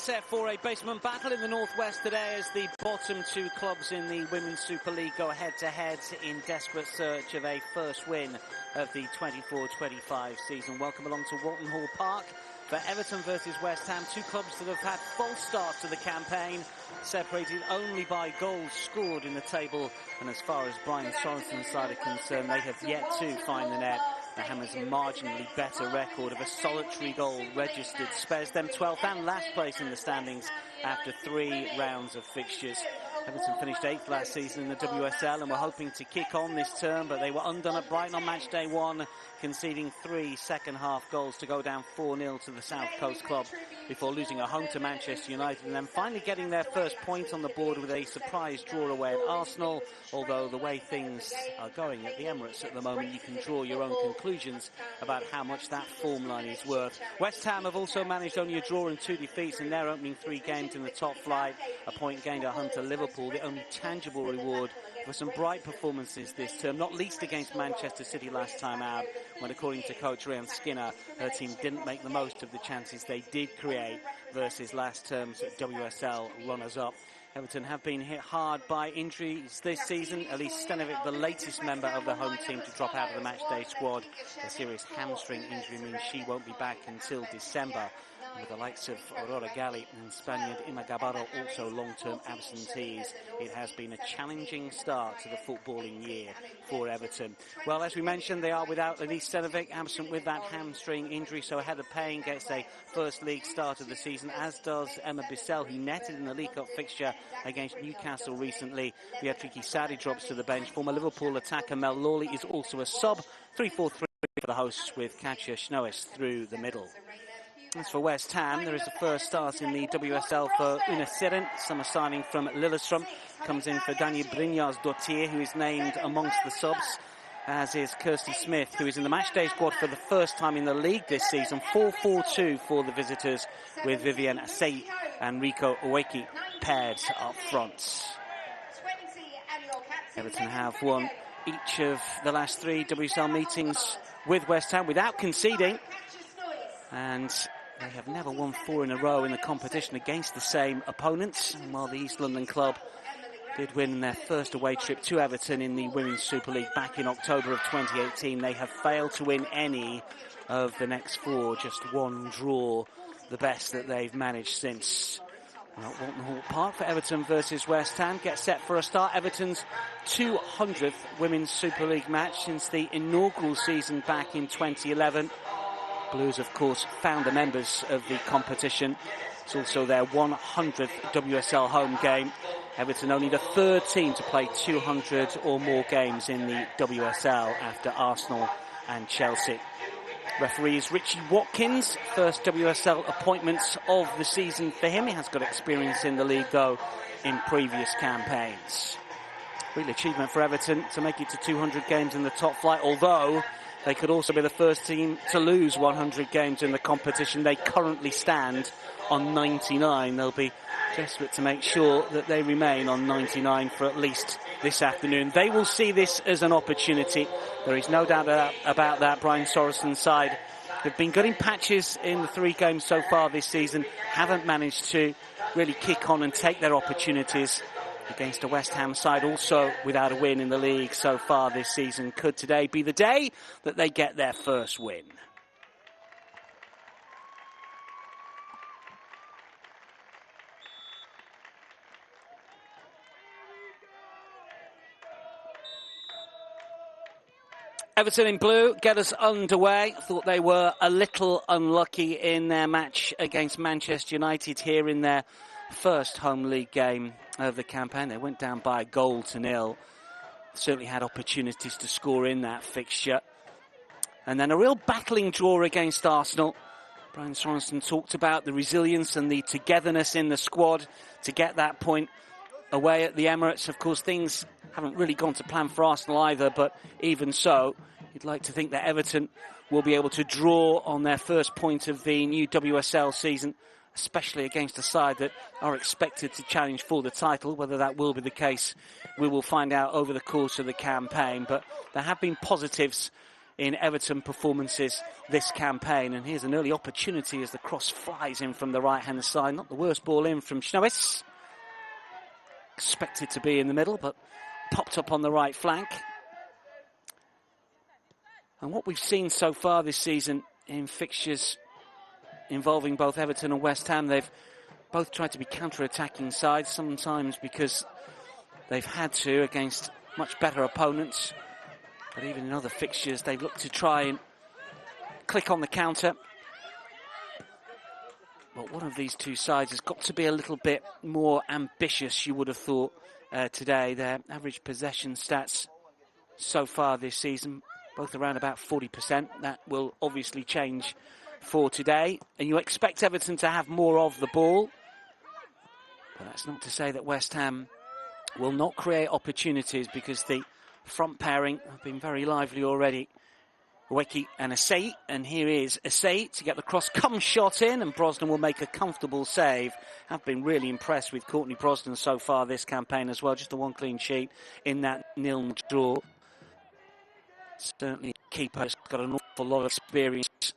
set for a basement battle in the northwest today as the bottom two clubs in the Women's Super League go head-to-head in desperate search of a first win of the 24-25 season. Welcome along to Walton Hall Park for Everton versus West Ham, two clubs that have had false starts to the campaign, separated only by goals scored in the table, and as far as Brian Sorensen's side are concerned, they have yet to find the net. The Hammers' marginally better record of a solitary goal registered spares them 12th and last place in the standings after 3 rounds of fixtures. Everton finished 8th last season in the WSL and were hoping to kick on this term, but they were undone at Brighton on match day 1, conceding 3 second-half goals to go down 4-0 to the South Coast club before losing at home to Manchester United and then finally getting their first point on the board with a surprise draw away at Arsenal. Although the way things are going at the Emirates at the moment, you can draw your own conclusions about how much that form line is worth. West Ham have also managed only a draw and 2 defeats in their opening 3 games in the top flight. A point gained at home to Liverpool, the only tangible reward for some bright performances this term, not least against Manchester City last time out, when, according to coach Ryan Skinner, her team didn't make the most of the chances they did create versus last term's WSL runners-up. Everton have been hit hard by injuries this season. Elise Stenovic, the latest member of the home team to drop out of the matchday squad. A serious hamstring injury means she won't be back until December. With the likes of Aurora Galli and Spaniard Ima Gabarro also long-term absentees, it has been a challenging start to the footballing year for Everton. Well, as we mentioned, they are without Elise Stenovic, absent with that hamstring injury, so Heather Payne gets a first league start of the season, as does Emma Bissell, who netted in the League Cup fixture against Newcastle recently. Beatrice Sadi drops to the bench. Former Liverpool attacker Mel Lawley is also a sub. 3-4-3 for the hosts, with Katja Schnoes through the middle. As for West Ham, there is a first start in the WSL for Una Siren, summer signing from Lillestrøm. Comes in for Daniel Brynjarsdottir, who is named amongst the subs, as is Kirsty Smith, who is in the matchday squad for the first time in the league this season. 4-4-2 for the visitors, with Vivienne Asseyi and Rico Ueki paired up front. Everton have won each of the last 3 WSL meetings with West Ham without conceding, and they have never won 4 in a row in the competition against the same opponents. And while the East London club did win their first away trip to Everton in the Women's Super League back in October of 2018, they have failed to win any of the next 4, just 1 draw, the best that they've managed since. Walton Hall Park for Everton versus West Ham gets set for a start. Everton's 200th Women's Super League match since the inaugural season back in 2011. Blues, of course, founder members of the competition. It's also their 100th WSL home game. Everton only the 3rd team to play 200 or more games in the WSL after Arsenal and Chelsea. Referee is Richie Watkins, first WSL appointments of the season for him. He has got experience in the league, though, in previous campaigns. Real achievement for Everton to make it to 200 games in the top flight, although they could also be the first team to lose 100 games in the competition. They currently stand on 99. They'll be desperate to make sure that they remain on 99 for at least this afternoon. They will see this as an opportunity. There is no doubt about that. Brian Sorensen's side have been good in patches in the 3 games so far this season. Haven't managed to really kick on and take their opportunities against a West Ham side also without a win in the league so far this season. Could today be the day that they get their first win? Everton in blue get us underway. Thought they were a little unlucky in their match against Manchester United here in their first home league game of the campaign. They went down by 1-0. Certainly had opportunities to score in that fixture. And then a real battling draw against Arsenal. Brian Sorensen talked about the resilience and the togetherness in the squad to get that point away at the Emirates. Of course, things haven't really gone to plan for Arsenal either, but even so, you'd like to think that Everton will be able to draw on their first point of the new WSL season, especially against a side that are expected to challenge for the title. Whether that will be the case, we will find out over the course of the campaign. But there have been positives in Everton performances this campaign. And here's an early opportunity as the cross flies in from the right-hand side. Not the worst ball in from Schnowis. Expected to be in the middle, but popped up on the right flank. And what we've seen so far this season in fixtures involving both Everton and West Ham, they've both tried to be counter-attacking sides, sometimes because they've had to against much better opponents. But even in other fixtures, they've looked to try and click on the counter. But one of these two sides has got to be a little bit more ambitious, you would have thought, today. Their average possession stats so far this season, both around about 40%. That will obviously change for today. And you expect Everton to have more of the ball. But that's not to say that West Ham will not create opportunities, because the front pairing have been very lively already. Weki and Asai, and here is Asai to get the cross-come shot in, and Brosnan will make a comfortable save. I've been really impressed with Courtney Brosnan so far this campaign as well. Just the one clean sheet in that 0 draw. Certainly, keeper has got an awful lot of experience.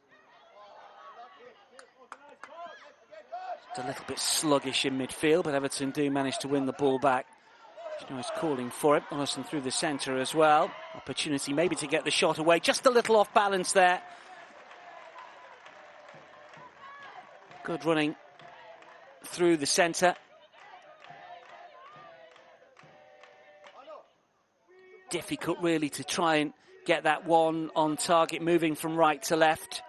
It's a little bit sluggish in midfield, but Everton do manage to win the ball back. He's calling for it. Olsen through the centre as well. Opportunity maybe to get the shot away. Just a little off balance there. Good running through the centre. Difficult really to try and get that one on target, moving from right to left.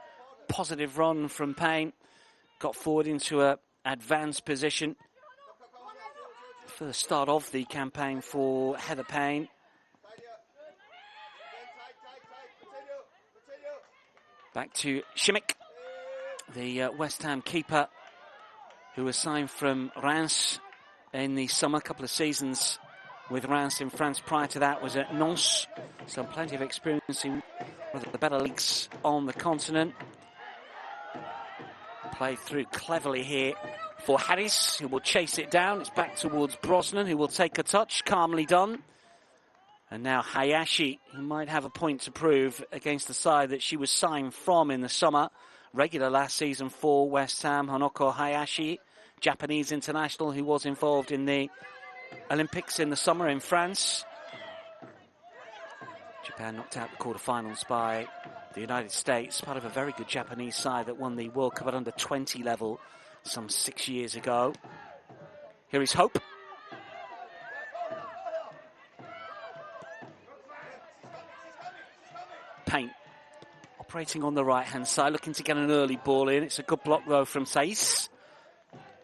Positive run from Payne. Got forward into a advanced position. First start of the campaign for Heather Payne. Back to Schmick, the West Ham keeper, who was signed from Reims in the summer. A couple of seasons with Reims in France. Prior to that was at Nantes, so plenty of experience in one of the better leagues on the continent. Played through cleverly here for Harris, who will chase it down. It's back towards Brosnan, who will take a touch. Calmly done. And now Hayashi, who might have a point to prove against the side that she was signed from in the summer. Regular last season for West Ham. Honoko Hayashi, Japanese international, who was involved in the Olympics in the summer in France. Japan knocked out the quarterfinals by the United States, part of a very good Japanese side that won the World Cup at under 20 level some 6 years ago. Here is Hope. Payne operating on the right-hand side, looking to get an early ball in. It's a good block, though, from Saiss.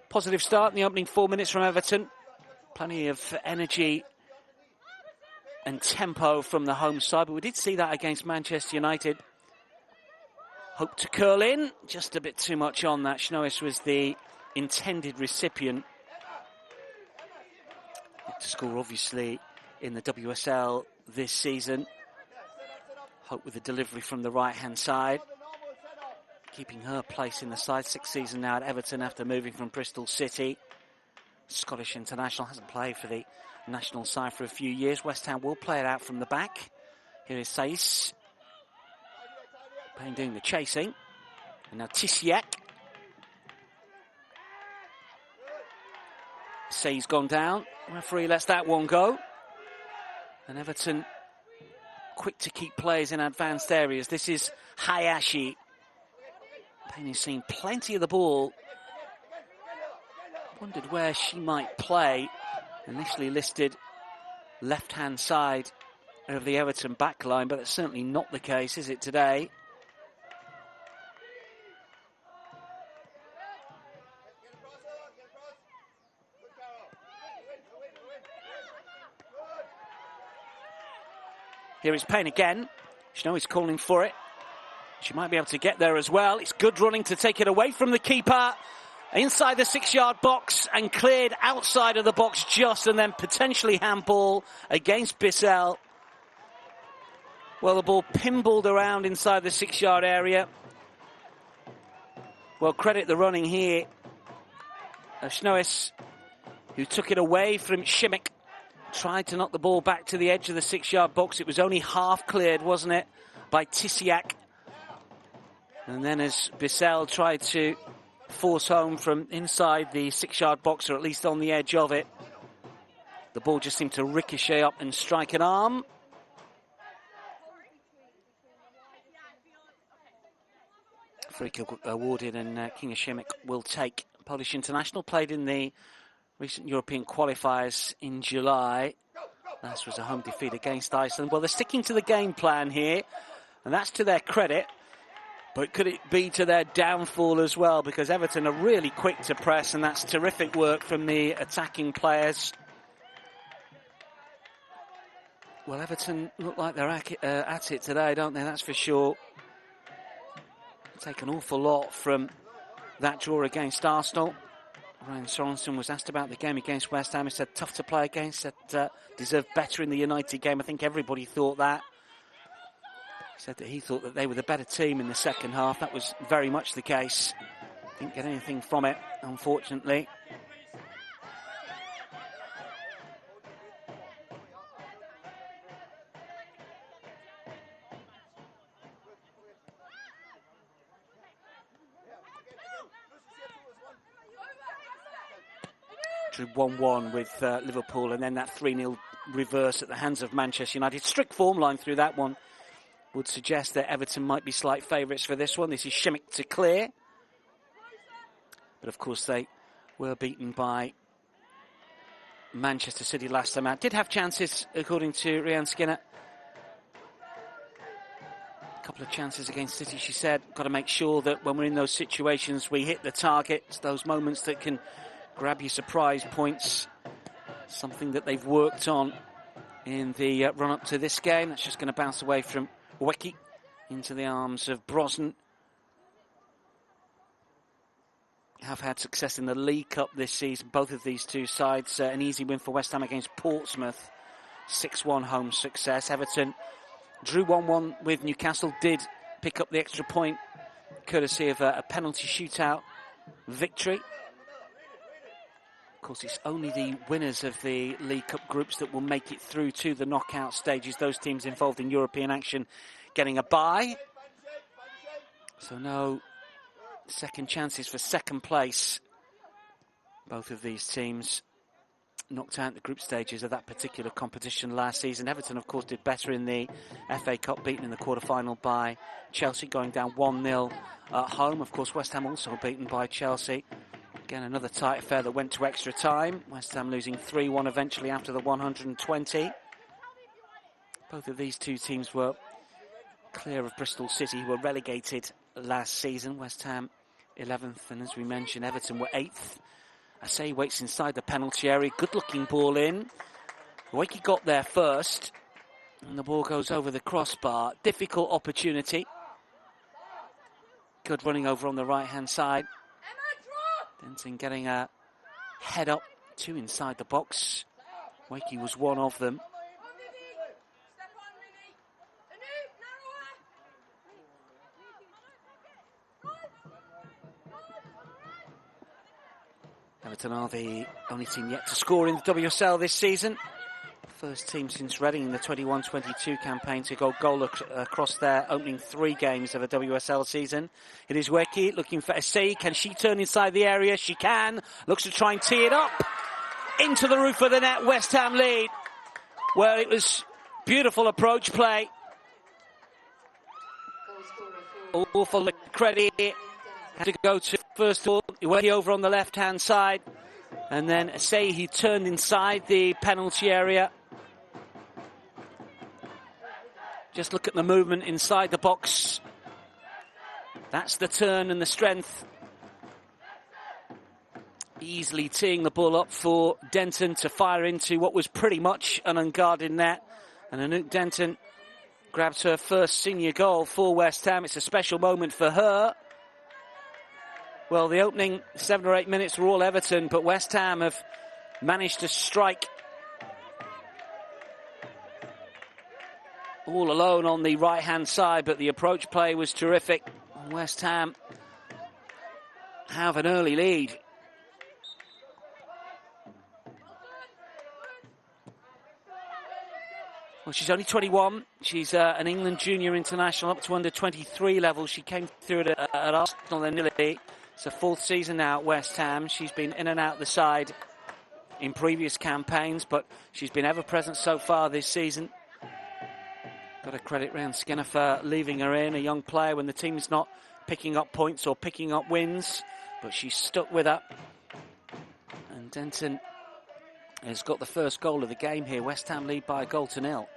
Positive start in the opening 4 minutes from Everton. Plenty of energy and tempo from the home side, but we did see that against Manchester United. Hope to curl in, just a bit too much on that. Schnowis was the intended recipient. To score, obviously, in the WSL this season. Hope with the delivery from the right-hand side. Keeping her place in the side. 6th season now at Everton after moving from Bristol City. Scottish international, hasn't played for the national side for a few years. West Ham will play it out from the back. Here is Saiss. Payne doing the chasing. And now Tisiak. Say's gone down. Referee lets that one go. And Everton quick to keep players in advanced areas. This is Hayashi. Payne has seen plenty of the ball. Wondered where she might play. Initially listed left-hand side of the Everton backline, but that's certainly not the case, is it, today? Here is Payne again. Schnowis calling for it. She might be able to get there as well. It's good running to take it away from the keeper. Inside the 6-yard box and cleared outside of the box just, and then potentially handball against Bissell. Well, the ball pinballed around inside the 6-yard area. Well, credit the running here of Schnowis, who took it away from Schmick. Tried to knock the ball back to the edge of the 6-yard box. It was only half cleared, wasn't it, by Tisiak. And then as Bissell tried to force home from inside the 6-yard box, or at least on the edge of it, the ball just seemed to ricochet up and strike an arm. Free kick awarded, and Kinga Šimić will take. Polish international, played in the recent European qualifiers in July. Last was a home defeat against Iceland. Well, they're sticking to the game plan here, and that's to their credit. But could it be to their downfall as well? Because Everton are really quick to press, and that's terrific work from the attacking players. Well, Everton look like they're at it today, don't they? That's for sure. Take an awful lot from that draw against Arsenal. Ryan Sorensen was asked about the game against West Ham. He said tough to play against, said deserved better in the United game. I think everybody thought that. He said that he thought that they were the better team in the second half. That was very much the case. Didn't get anything from it, unfortunately. Drew 1-1 with Liverpool, and then that 3-0 reverse at the hands of Manchester United. Strict form line through that one would suggest that Everton might be slight favourites for this one. This is Šimić to clear. But of course they were beaten by Manchester City last time out. Did have chances, according to Rhian Skinner. A couple of chances against City, she said. Got to make sure that when we're in those situations, we hit the target. It's those moments that can grab you surprise points. Something that they've worked on in the run-up to this game. That's just going to bounce away from Łęcki into the arms of Brosnan. Have had success in the League Cup this season, both of these two sides. An easy win for West Ham against Portsmouth. 6-1 home success. Everton drew 1-1 with Newcastle. Did pick up the extra point, courtesy of a penalty shootout victory. Of course, it's only the winners of the League Cup groups that will make it through to the knockout stages. Those teams involved in European action getting a bye. So no second chances for second place. Both of these teams knocked out the group stages of that particular competition last season. Everton, of course, did better in the FA Cup, beaten in the quarter-final by Chelsea, going down 1-0 at home. Of course, West Ham also beaten by Chelsea. Again, another tight affair that went to extra time. West Ham losing 3-1 eventually after the 120. Both of these two teams were clear of Bristol City, who were relegated last season. West Ham 11th, and as we mentioned, Everton were 8th. Asay waits inside the penalty area. Good-looking ball in. Łęcki got there first, and the ball goes over the crossbar. Difficult opportunity. Good running over on the right-hand side. Denton getting a head up, 2 inside the box. Łęcki was one of them. Everton are the only team yet to score in the WSL this season. First team since Reading in the 21-22 campaign to go goal across their opening 3 games of a WSL season. It is Łęcki looking for Asay. Can she turn inside the area? She can. Looks to try and tee it up. Into the roof of the net. West Ham lead. Well, it was beautiful approach play. Awful credit. Had to go to first of all, Łęcki over on the left-hand side. And then Asay, he turned inside the penalty area. Just look at the movement inside the box. That's the turn and the strength. Easily teeing the ball up for Denton to fire into what was pretty much an unguarded net. And Anouk Denton grabs her first senior goal for West Ham. It's a special moment for her. Well, the opening 7 or 8 minutes were all Everton, but West Ham have managed to strike all alone on the right-hand side, but the approach play was terrific. West Ham have an early lead. Well, she's only 21. She's an England junior international up to under 23 level. She came through at Arsenal and nearly. It's her fourth season now at West Ham. She's been in and out the side in previous campaigns, but she's been ever present so far this season. Got to credit Ryan Skinner for leaving her in, a young player when the team's not picking up points or picking up wins, but she's stuck with her. And Denton has got the first goal of the game here. West Ham lead by a goal to nil.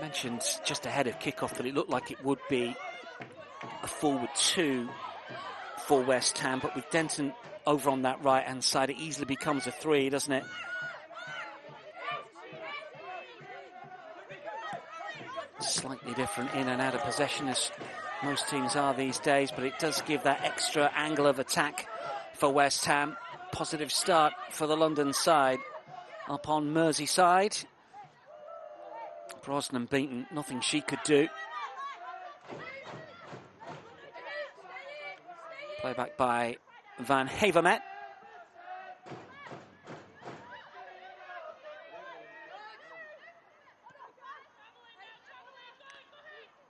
Mentioned just ahead of kickoff that it looked like it would be a forward two for West Ham, but with Denton over on that right hand side, it easily becomes a three, doesn't it? Slightly different in and out of possession as most teams are these days, but it does give that extra angle of attack for West Ham. Positive start for the London side up on Merseyside. Brosnan beaten, nothing she could do. Playback by Van Havermet.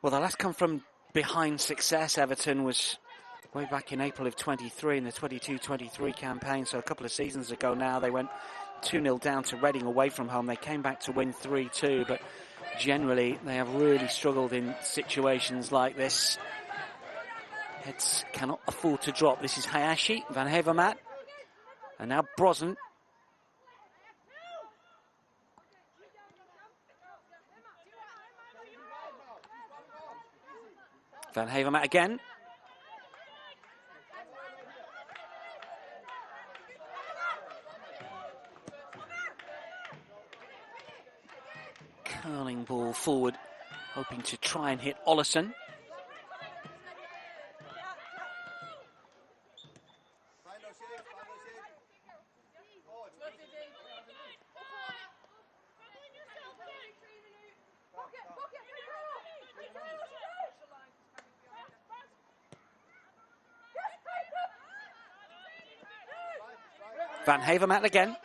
Well, the last come from behind success, Everton, was way back in April of 23 in the 22-23 campaign. So a couple of seasons ago now, they went 2-0 down to Reading away from home. They came back to win 3-2, but generally they have really struggled in situations like this. Heads cannot afford to drop. This is Hayashi, Van Havermat, and now Brosnan. Van Havermat again. Curling ball forward, hoping to try and hit Ollison. Van Havermat again.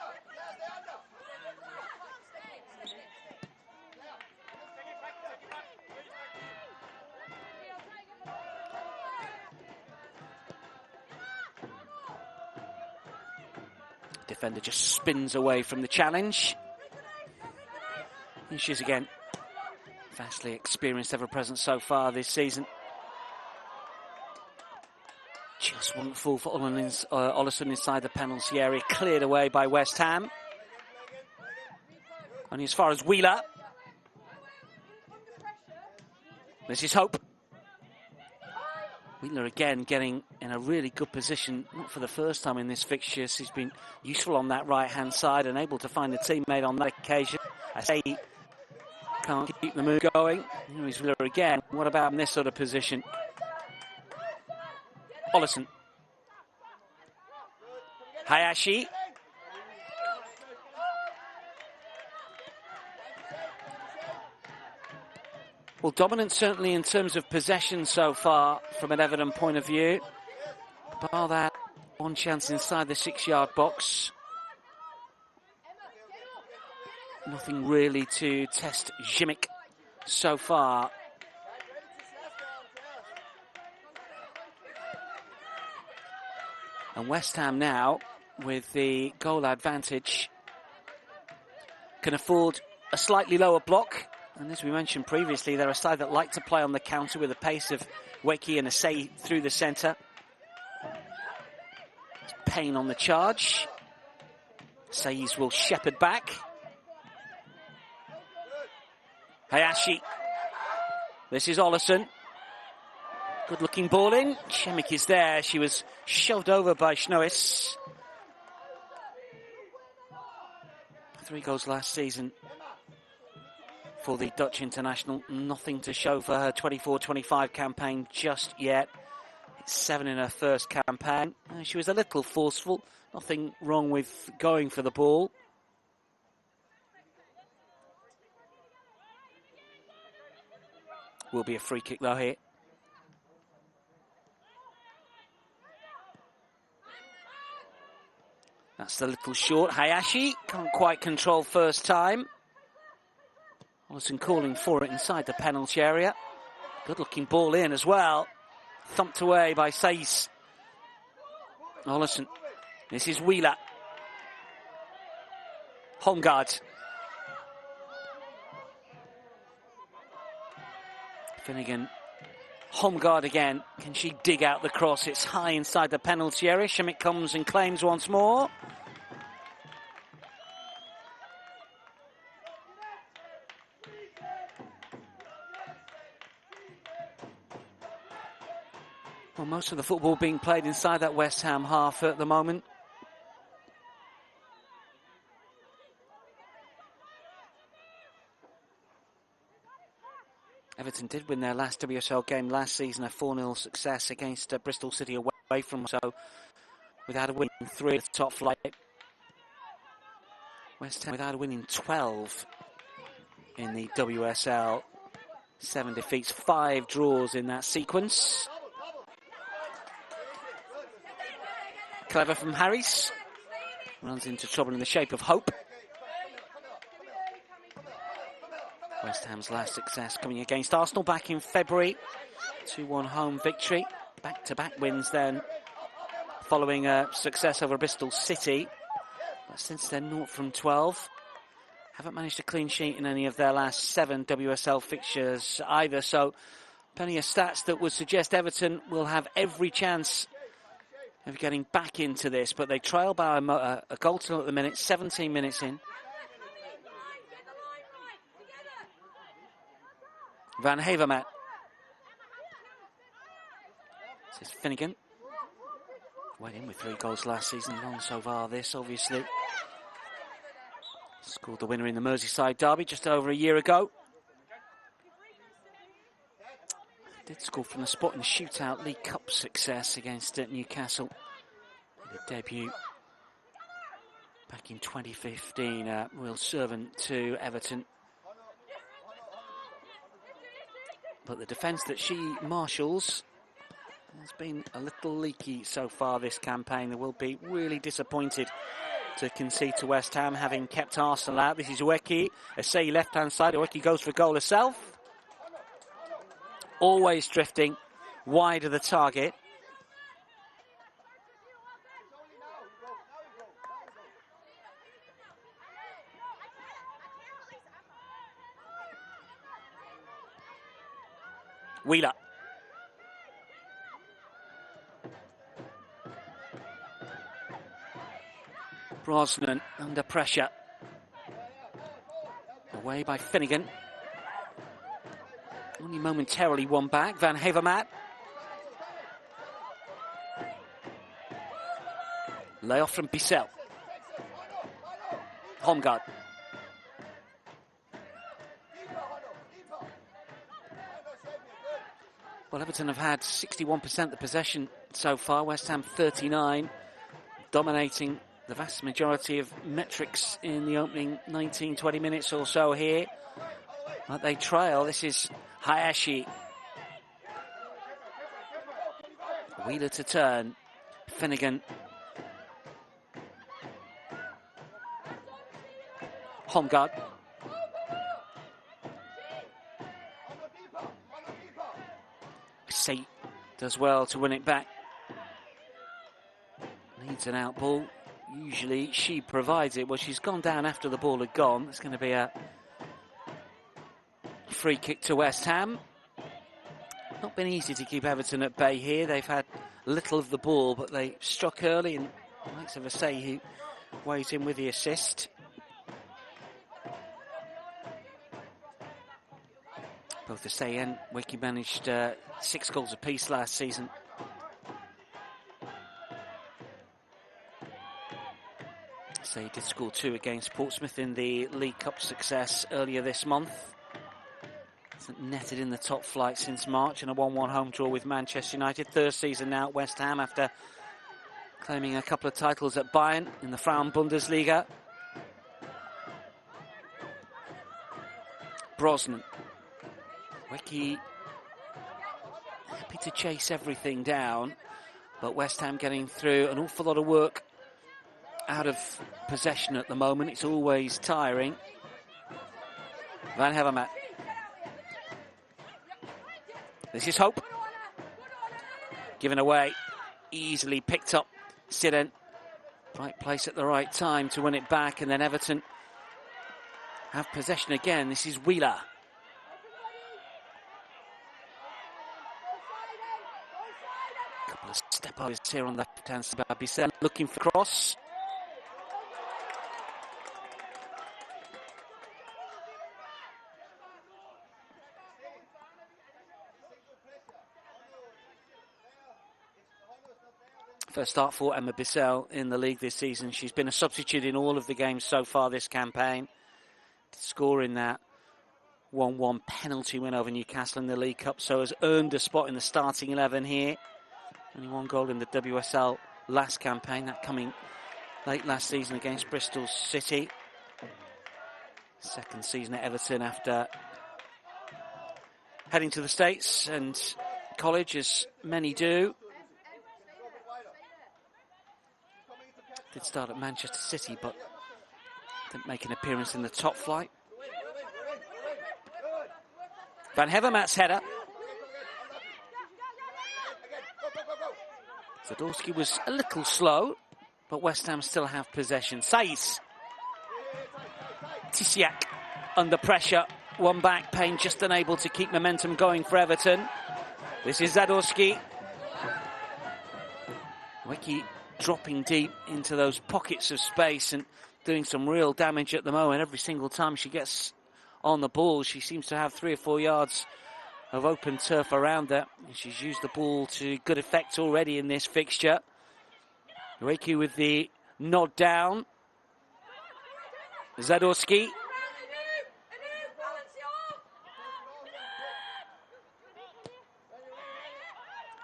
Defender just spins away from the challenge. Here she is again. Vastly experienced, ever present so far this season. Just won't fall for Ollison inside the penalty area. Cleared away by West Ham. Only as far as Wheeler. This is Hope. Wheeler again getting in a really good position, not for the first time in this fixture. She's been useful on that right-hand side and able to find a teammate on that occasion. I say can't keep the move going. Here's Wheeler again. What about in this sort of position? Ollison. Hayashi. Well, dominant certainly in terms of possession so far from an Everton point of view. Bar that one chance inside the 6-yard box. Nothing really to test Zimic so far. And West Ham now, with the goal advantage, can afford a slightly lower block. And as we mentioned previously, they're a side that like to play on the counter with the pace of Wakey and Asai through the centre. Payne on the charge. Asais will shepherd back. Hayashi. This is Ollison. Good looking ball in. Chemik is there. She was shoved over by Schnois. 3 goals last season for the Dutch international. Nothing to show for her 24-25 campaign just yet. It's 7 in her first campaign. She was a little forceful. Nothing wrong with going for the ball. Will be a free kick though here. That's the little short. Hayashi can't quite control first time. Ollison calling for it inside the penalty area. Good looking ball in as well. Thumped away by Saiz. Ollison. This is Wheeler. Holmgaard. Finnegan. Holmgaard again. Can she dig out the cross? It's high inside the penalty area. Schmidt comes and claims once more. Well, most of the football being played inside that West Ham half at the moment. Everton did win their last WSL game last season, a 4-0 success against Bristol City away from, so without a win in 3 at the top flight. West Ham without a win in 12 in the WSL. 7 defeats, 5 draws in that sequence. Clever from Harris. Runs into trouble in the shape of Hope. West Ham's last success coming against Arsenal back in February. 2-1 home victory. Back-to-back wins then, following a success over Bristol City. But since then, 0 from 12. Haven't managed a clean sheet in any of their last 7 WSL fixtures either. So, plenty of stats that would suggest Everton will have every chance of getting back into this. But they trail by a goal to nil at the minute, 17 minutes in. Van Havermaet. This is Finnegan. Went in with 3 goals last season, none so far this, obviously. Scored the winner in the Merseyside derby just over a year ago. Did score from the spot in the shootout League Cup success against Newcastle. The debut back in 2015, a real servant to Everton. But the defence that she marshals has been a little leaky so far this campaign. They will be really disappointed to concede to West Ham, having kept Arsenal out. This is Ueki. Asei left-hand side. Ueki goes for a goal herself. Always drifting wide of the target. Wheeler. Brosnan under pressure. Away by Finnegan. Only momentarily won back. Van Havermaet. Layoff from Bissell. Holmgaard. Well, Everton have had 61% of the possession so far. West Ham 39, dominating the vast majority of metrics in the opening 19-20 minutes or so here. But they trail. This is Hayashi. Wheeler to turn. Finnegan. Holmgaard. Say does well to win it back. Needs an out ball. Usually she provides it. Well, she's gone down after the ball had gone. It's going to be a free kick to West Ham. Not been easy to keep Everton at bay here. They've had little of the ball, but they struck early, and the likes of Asei, who weighs in with the assist. Both Asei and Wiki managed 6 goals apiece last season. Asei did score 2 against Portsmouth in the League Cup success earlier this month. Hasn't netted in the top flight since March, and a 1-1 home draw with Manchester United. 3rd season now at West Ham after claiming a couple of titles at Bayern in the Frauen Bundesliga. Brosnan. Wiki happy to chase everything down, but West Ham getting through an awful lot of work out of possession at the moment. It's always tiring. Van Hevermaet. This is hope. Given away. Easily picked up. Siren. Right place at the right time to win it back. And then Everton have possession again. This is Wheeler. Couple of step-overs here on the left-hand side. Bissell looking for cross. First start for Emma Bissell in the league this season. She's been a substitute in all of the games so far this campaign. Scoring that 1-1 penalty win over Newcastle in the League Cup, so has earned a spot in the starting 11 here. Only one goal in the WSL last campaign, that coming late last season against Bristol City. Second season at Everton after heading to the States and college, as many do. Did start at Manchester City, but didn't make an appearance in the top flight. Van Hevermaet's header. Zadorsky was a little slow, but West Ham still have possession. Saiz. Tisiak under pressure. One back, Payne just unable to keep momentum going for Everton. This is Zadorsky. Wiki dropping deep into those pockets of space and doing some real damage at the moment. Every single time she gets on the ball, she seems to have 3 or 4 yards of open turf around her. She's used the ball to good effect already in this fixture. Reiki with the nod down. Zadorsky.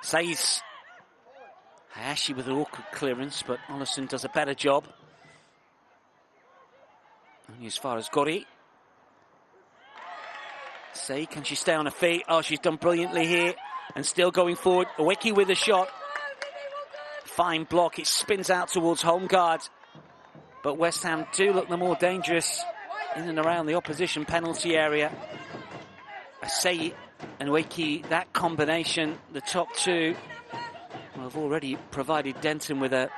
Saiz. Hayashi with an awkward clearance, but Ollison does a better job. Only as far as Gori. Say, can she stay on her feet? Oh, she's done brilliantly here. And still going forward. Wiki with a shot. Fine block. It spins out towards home guard. But West Ham do look the more dangerous in and around the opposition penalty area. Say and Wiki, that combination, the top two, have already provided Denton with an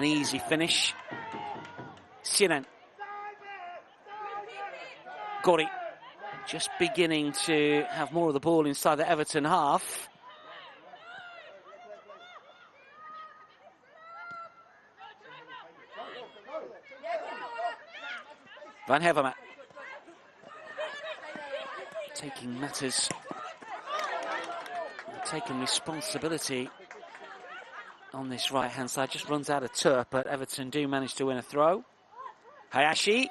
easy finish. Sinan. Gori just beginning to have more of the ball inside the Everton half. Van Hevermaet taking matters, taking responsibility on this right-hand side. Just runs out of turf, but Everton do manage to win a throw. Hayashi.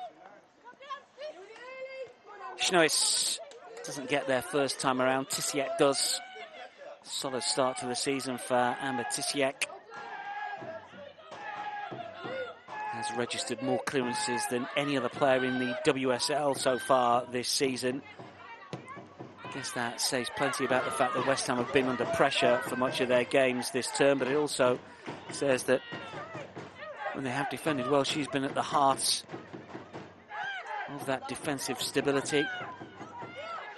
Schnois doesn't get there first time around. Tisiak does. Solid start to the season for Amber Tisiak. Has registered more clearances than any other player in the WSL so far this season. I guess that says plenty about the fact that West Ham have been under pressure for much of their games this term, but it also says that when they have defended well, she's been at the heart of that defensive stability.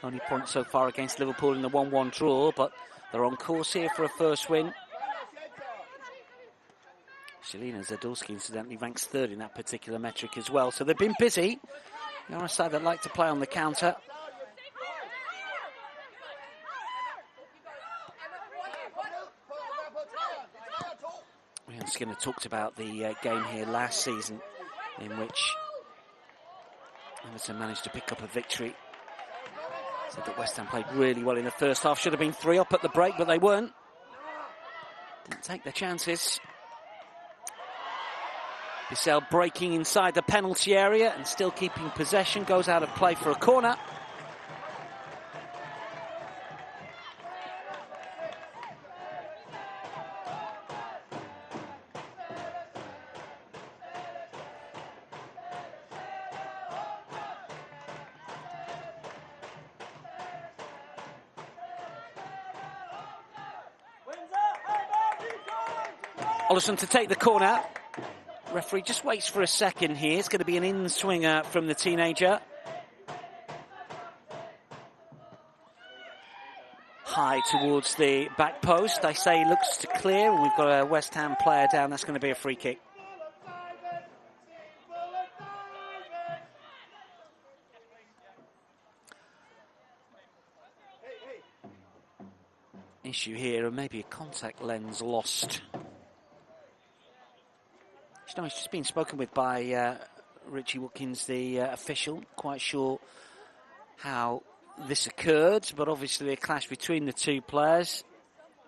Only point so far against Liverpool in the 1-1 draw, but they're on course here for a first win. Shalina Zadorsky, incidentally, ranks 3rd in that particular metric as well. So they've been busy. They are a side that like to play on the counter. Ian Skinner talked about the game here last season in which Everton managed to pick up a victory. Said that West Ham played really well in the first half. Should have been 3 up at the break, but they weren't. Didn't take their chances. Bissell breaking inside the penalty area and still keeping possession. Goes out of play for a corner. Ollison to take the corner. Referee just waits for a second here. It's going to be an in-swinger from the teenager. High towards the back post. I say looks to clear, and we've got a West Ham player down. That's going to be a free kick. Issue here, and maybe a contact lens lost. You know, it's just been spoken with by Richie Watkins, the official. Quite sure how this occurred, but obviously a clash between the two players.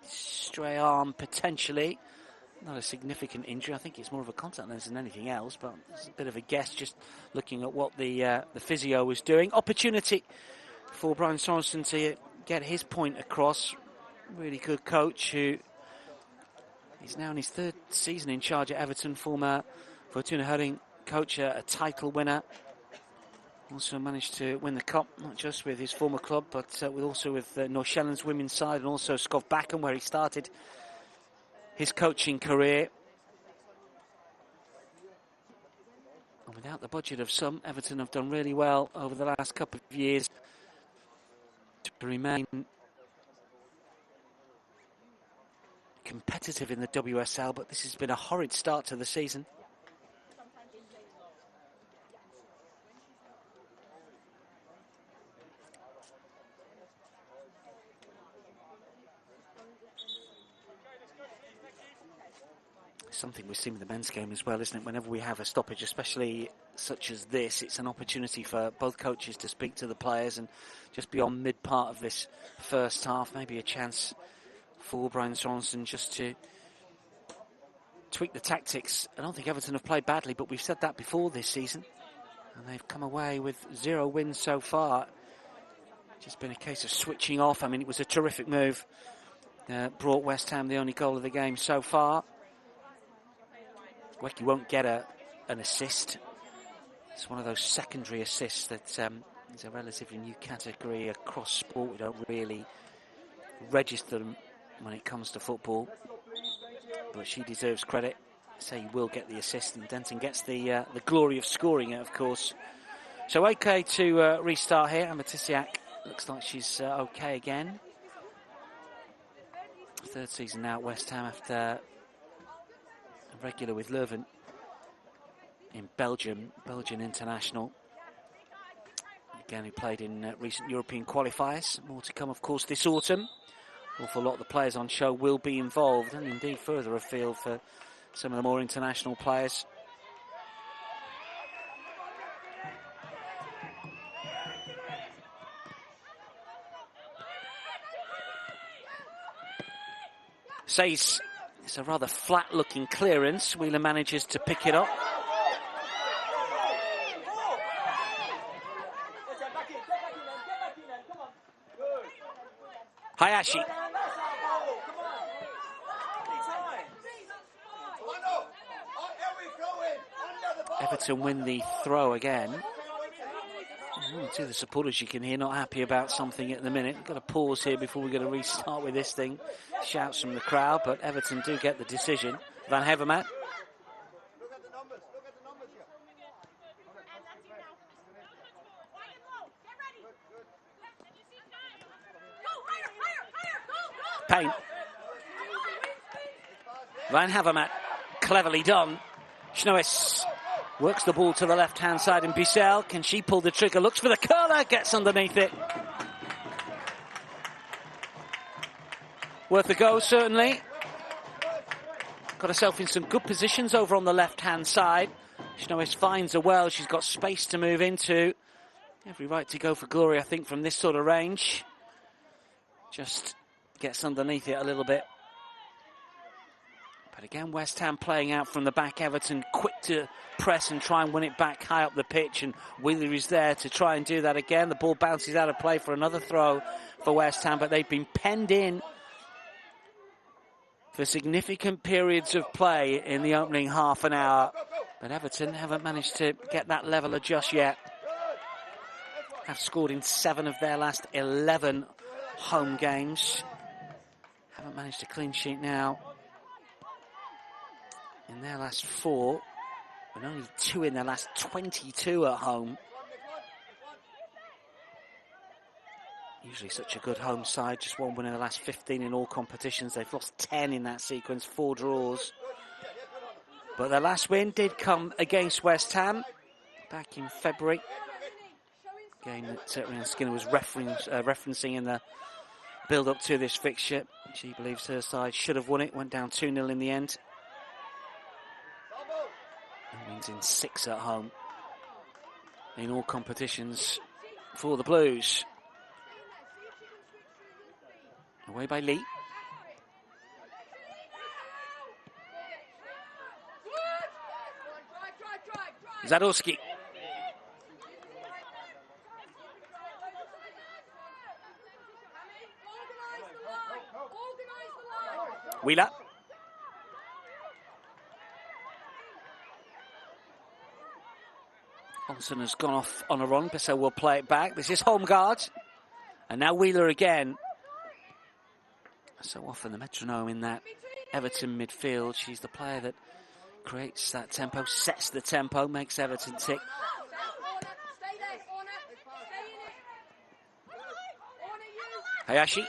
Stray arm potentially. Not a significant injury. I think it's more of a contact lens than anything else, but it's a bit of a guess just looking at what the physio was doing. Opportunity for Brian Sorensen to get his point across. Really good coach who is now in his third season in charge at Everton, former Fortuna Herding coach, a title winner. Also managed to win the cup, not just with his former club, but also with North Shetland's women's side, and also Scott Backham, where he started his coaching career. And without the budget of some, Everton have done really well over the last couple of years to remain competitive in the WSL, but this has been a horrid start to the season. Something we've seen with the men's game as well, isn't it? Whenever we have a stoppage, especially such as this, it's an opportunity for both coaches to speak to the players, and just beyond mid part of this first half, maybe a chance for Brian Sorensen just to tweak the tactics. I don't think Everton have played badly, but we've said that before this season, and they've come away with 0 wins so far. Just been a case of switching off. I mean, it was a terrific move. Brought West Ham the only goal of the game so far. Wecky won't get an assist. It's one of those secondary assists that is a relatively new category across sport. We don't really register them when it comes to football, but she deserves credit. So you will get the assist, and Denton gets the glory of scoring it, of course. So okay to restart here. And Matisiak looks like she's okay again. Third season now at West Ham after a regular with Leuven in Belgium, Belgian international. Again, he played in recent European qualifiers. More to come, of course, this autumn. Awful lot of the players on show will be involved, and indeed further afield for some of the more international players. Says it's a rather flat-looking clearance. Wheeler manages to pick it up. Hayashi. Everton win the throw again. To the supporters you can hear not happy about something at the minute. We've got to pause here before we're going to restart with this thing. Shouts from the crowd, but Everton do get the decision. Van Hevermaet. Payne. Van Hevermaet, cleverly done. Schnoes works the ball to the left-hand side, and Bissell, can she pull the trigger? Looks for the curler, gets underneath it. Worth a go, certainly. Got herself in some good positions over on the left-hand side. Schnoes finds her well. She's got space to move into. Every right to go for glory, I think, from this sort of range. Just gets underneath it a little bit. But again, West Ham playing out from the back. Everton quick to press and try and win it back high up the pitch, and Wheeler is there to try and do that again. The ball bounces out of play for another throw for West Ham, but they've been penned in for significant periods of play in the opening half an hour. But Everton haven't managed to get that leveller just yet. Have scored in 7 of their last 11 home games. Haven't managed a clean sheet now in their last 4. And only 2 in their last 22 at home. Usually such a good home side, just 1 win in the last 15 in all competitions. They've lost 10 in that sequence, 4 draws. But their last win did come against West Ham back in February. Game that Rhian Skinner was referencing in the build-up to this fixture. She believes her side should have won it, went down 2-0 in the end. It means in 6 at home in all competitions for the Blues. Away by Lee. Zadorski. Wheeler. Olsen has gone off on a run. Bissell will play it back. This is home guard. And now Wheeler again. So often the metronome in that Everton midfield. She's the player that creates that tempo, sets the tempo, makes Everton tick. Hayashi.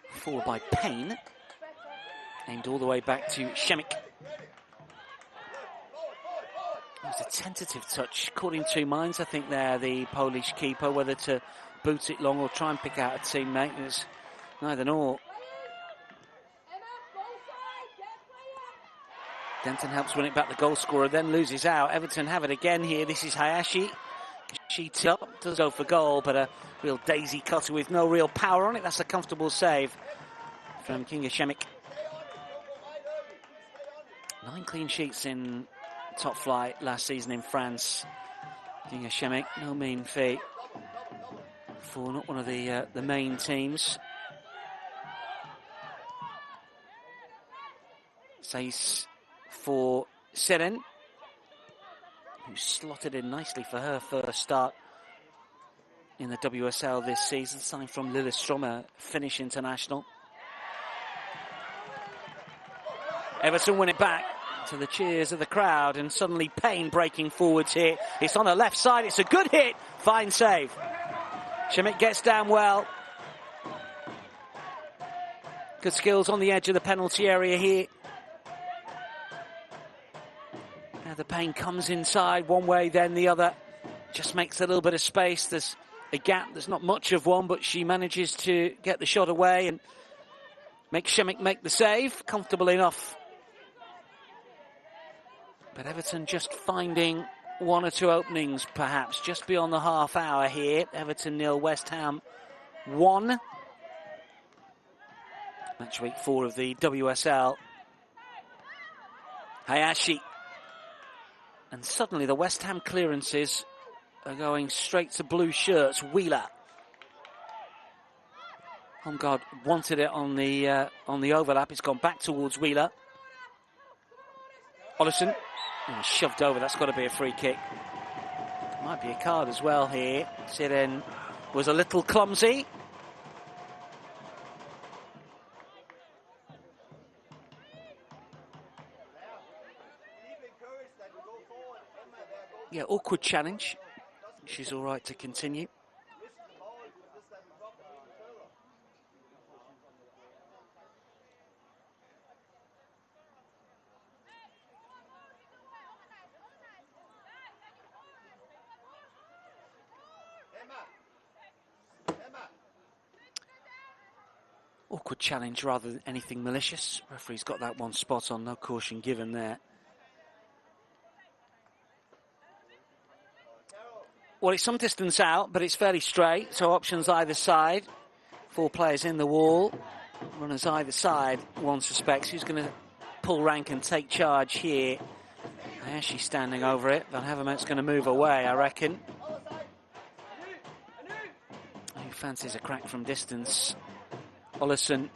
Forward by Payne. Aimed all the way back to Shemik. It was a tentative touch. Caught in 2 minds, I think, there, the Polish keeper, whether to boot it long or try and pick out a teammate. It was neither nor. Denton helps win it back, the goal scorer, then loses out. Everton have it again here. This is Hayashi. She does go for goal, but a real daisy cutter with no real power on it. That's a comfortable save from Kinga Shemik. 9 clean sheets in top flight last season in France. Kinga Shemik, no mean feat for not one of the main teams. Says for Seren, who slotted in nicely for her first start in the WSL this season, signed from Lillestrøm, a Finnish international. Everton win it back to the cheers of the crowd, and suddenly Payne breaking forwards here. It's on the left side, it's a good hit, fine save. Shemik gets down well. Good skills on the edge of the penalty area here. Now the Payne comes inside one way, then the other. Just makes a little bit of space. There's a gap, there's not much of one, but she manages to get the shot away and make Shemik make the save. Comfortable enough. But Everton just finding 1 or 2 openings, perhaps, just beyond the half hour here. Everton 0, West Ham 1. Match week 4 of the WSL. Hayashi. And suddenly the West Ham clearances are going straight to blue shirts. Wheeler. Home guard wanted it on the overlap. It's gone back towards Wheeler. Ollison. Shoved over, that's got to be a free kick. Might be a card as well here. Siren was a little clumsy. Yeah, awkward challenge. She's all right to continue. Awkward challenge rather than anything malicious. Referee's got that one spot on, no caution given there. Well, it's some distance out, but it's fairly straight, so options either side. 4 players in the wall, runners either side, one suspects. Who's going to pull rank and take charge here? She's standing over it. Van Havermaet's going to move away, I reckon. Who fancies a crack from distance? Ollison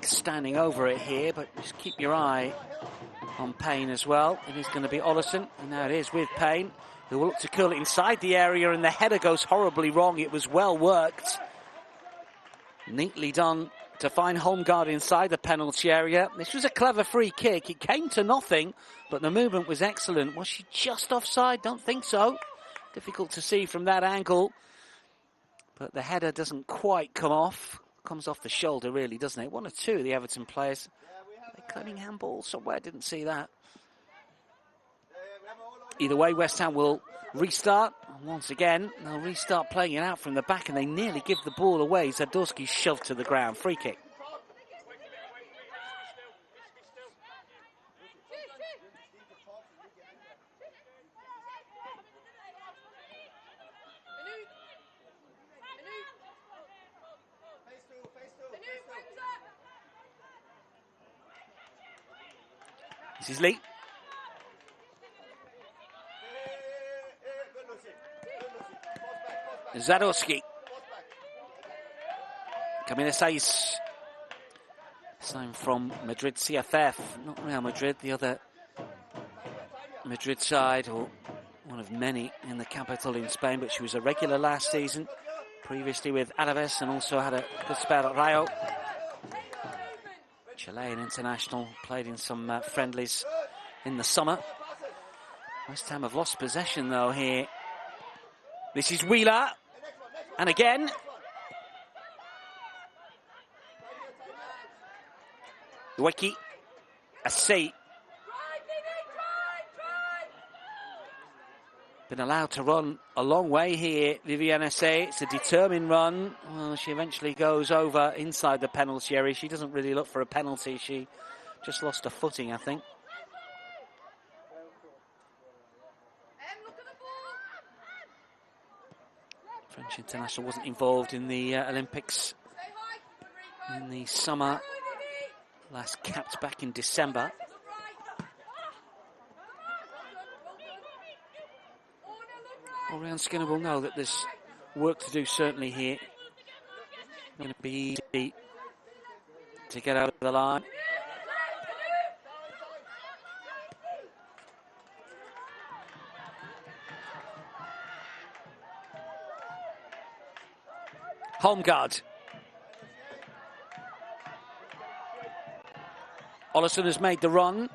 standing over it here, but just keep your eye on Payne as well. It is going to be Ollison, and now it is with Payne, who will look to curl it inside the area, and the header goes horribly wrong. It was well worked. Neatly done to find Holmgaard inside the penalty area. This was a clever free kick. It came to nothing, but the movement was excellent. Was she just offside? Don't think so. Difficult to see from that angle. But the header doesn't quite come off. Comes off the shoulder, really, doesn't it? One or two of the Everton players. They're claiming handball somewhere. Didn't see that. Either way, West Ham will restart. Once again, they'll restart playing it out from the back, and they nearly give the ball away. Zadorski shoved to the ground. Free kick. This is Lee. Zadorski. Camila Saiz. Signed from Madrid CFF. Not Real Madrid, the other Madrid side, or one of many in the capital in Spain, but she was a regular last season. Previously with Alaves, and also had a good spell at Rayo. Chilean international, played in some friendlies in the summer. West Ham have lost possession though here. This is Wheeler, and again. Weki, Assi. Been allowed to run a long way here, Viviane Assi. It's a determined run. Well, she eventually goes over inside the penalty area. She doesn't really look for a penalty. She just lost her footing, I think. French international wasn't involved in the Olympics in the summer. Last capped back in December. Orion Skinner will know that there's work to do certainly here. Going to be easy to get over the line. Holmgaard. Ollison has made the run.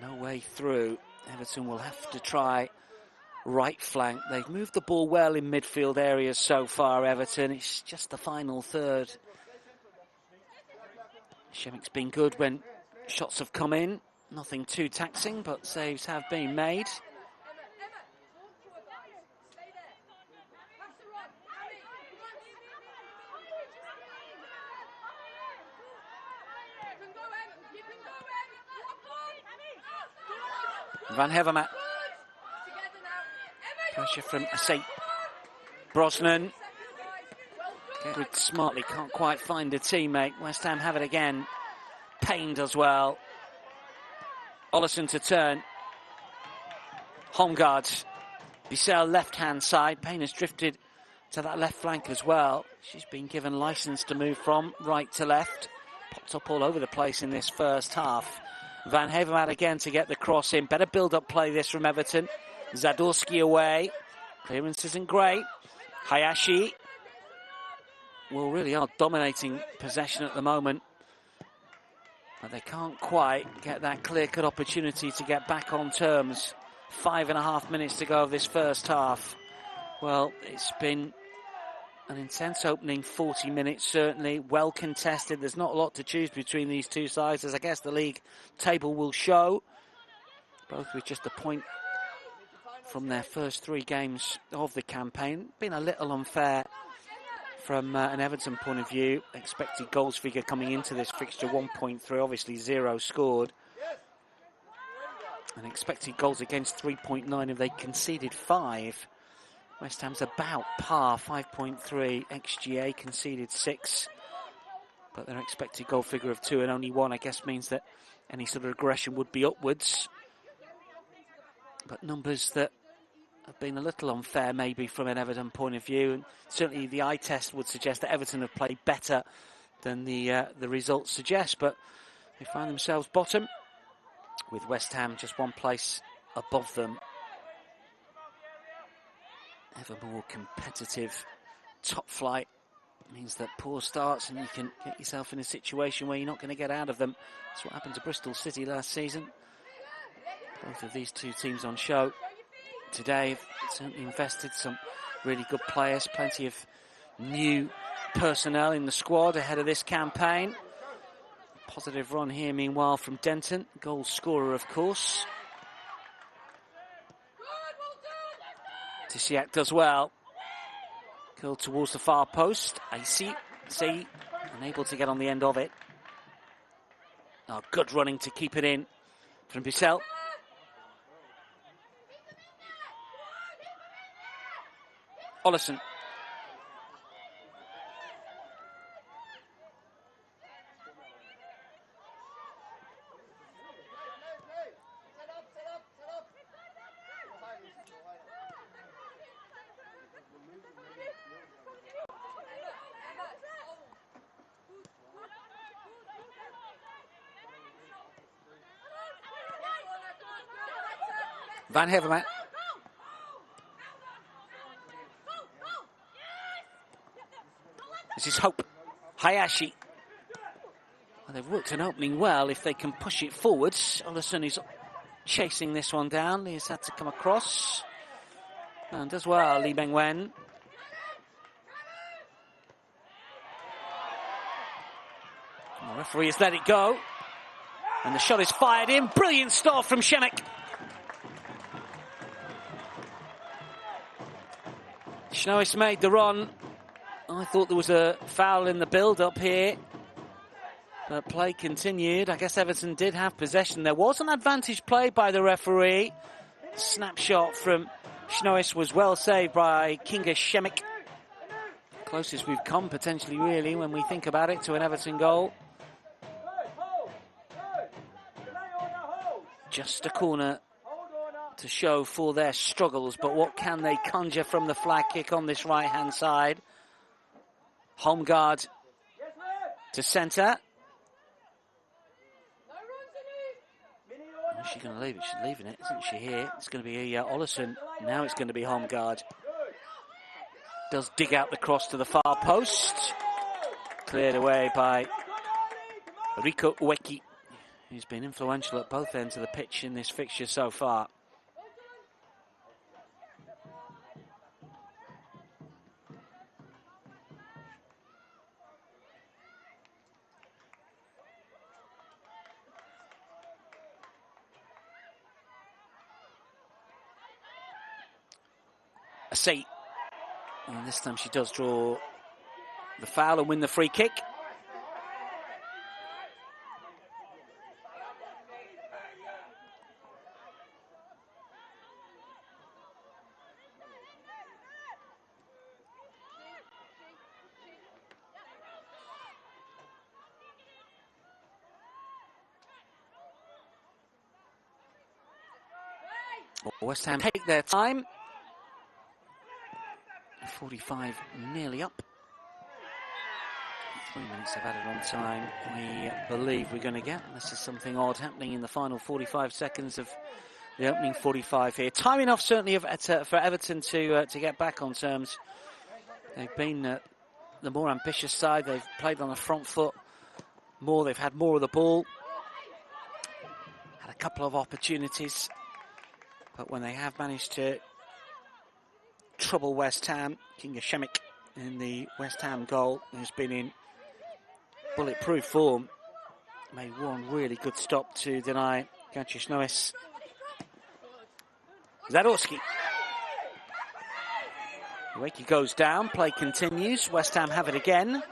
No way through. Everton will have to try right flank. They've moved the ball well in midfield areas so far, Everton. It's just the final third. Shemik's been good when shots have come in. Nothing too taxing, but saves have been made. Van Hevermaet. Pressure from Assi. Brosnan. Good smartly, can't quite find a teammate. West Ham have it again. Payne does well. Ollison to turn. Holmgaard. Bissell left-hand side. Payne has drifted to that left flank as well. She's been given license to move from right to left. Popped up all over the place in this first half. Van Hevermaet again to get the cross in. Better build-up play this from Everton. Zadorski away. Clearance isn't great. Hayashi. Well, really are dominating possession at the moment. But they can't quite get that clear-cut opportunity to get back on terms. 5.5 minutes to go of this first half. Well, it's been an intense opening 40 minutes, certainly. Well contested. There's not a lot to choose between these two sides, as I guess the league table will show. Both with just a point from their first 3 games of the campaign. Been a little unfair from an Everton point of view. Expected goals figure coming into this fixture 1.3, obviously 0 scored. And expected goals against 3.9 if they conceded 5. West Ham's about par, 5.3. XGA conceded 6. But their expected goal figure of 2 and only 1, I guess, means that any sort of aggression would be upwards. But numbers that have been a little unfair, maybe, from an Everton point of view. And certainly the eye test would suggest that Everton have played better than the results suggest. But they find themselves bottom, with West Ham just 1 place above them. Ever more competitive top flight means that poor starts and you can get yourself in a situation where you're not going to get out of them. That's what happened to Bristol City last season. Both of these two teams on show today have certainly invested some really good players, plenty of new personnel in the squad ahead of this campaign. Positive run here, meanwhile, from Denton, goal scorer, of course. Tisiak does well. Curled towards the far post. Icy, unable to get on the end of it. Oh, good running to keep it in from Bissell. Ollison. Van Hevermaet. This is Hope. Hayashi. Well, they've worked an opening well if they can push it forwards. Ollison is chasing this one down. He's had to come across. And does well, Lee Meng-wen. The referee has let it go. And the shot is fired in. Brilliant start from Shemek. Schnois made the run. I thought there was a foul in the build-up here. But play continued. I guess Everton did have possession. There was an advantage play by the referee. Snapshot from Schnois was well saved by Kinga Shemek. Closest we've come, potentially, really, when we think about it, to an Everton goal. Just a corner to show for their struggles, but what can they conjure from the flag kick on this right-hand side? Holmgaard to centre. Is she going to leave it? She's leaving it, isn't she, here? It's going to be Ollison. Now it's going to be Holmgaard. Does dig out the cross to the far post. Cleared away by Rico Ueki, who's been influential at both ends of the pitch in this fixture so far. Say, and this time she does draw the foul and win the free kick. West Ham take their time. 45 nearly up. 3 minutes of added on time we believe we're going to get, unless there's something odd happening in the final 45 seconds of the opening 45 here. Time enough certainly for Everton to get back on terms. They've been the more ambitious side. They've played on the front foot more. They've had more of the ball. Had a couple of opportunities, but when they have managed to trouble West Ham, Kinga Shemek in the West Ham goal, who's been in bulletproof form, made one really good stop to deny Gantje Schnois. Zadorski. Ueki goes down, play continues. West Ham have it again.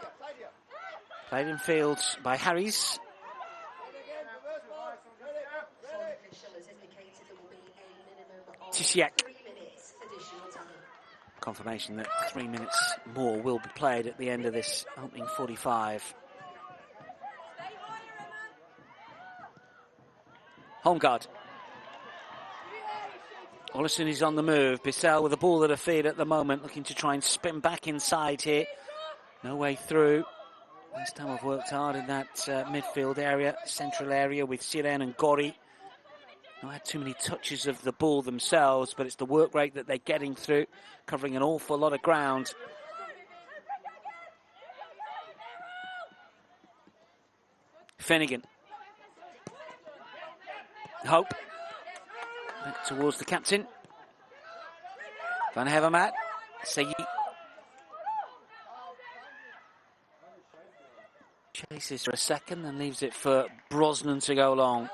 Played in field by Harries. Tisiak. Confirmation that 3 minutes more will be played at the end of this opening 45. Holmgaard. Ollison is on the move. Bissell with the ball at her feet at the moment, looking to try and spin back inside here. No way through. West Ham have worked hard in that midfield area, central area, with Siren and Gori. Not had too many touches of the ball themselves, but it's the work rate that they're getting through, covering an awful lot of ground. Finnegan. Hope. Back towards the captain. Van Hevermaet. Seyi. Chases for a second and leaves it for Brosnan to go long.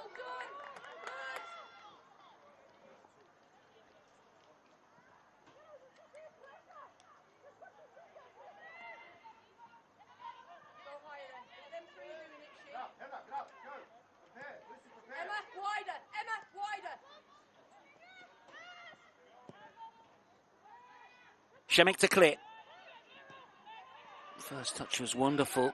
Shemek to clear. First touch was wonderful.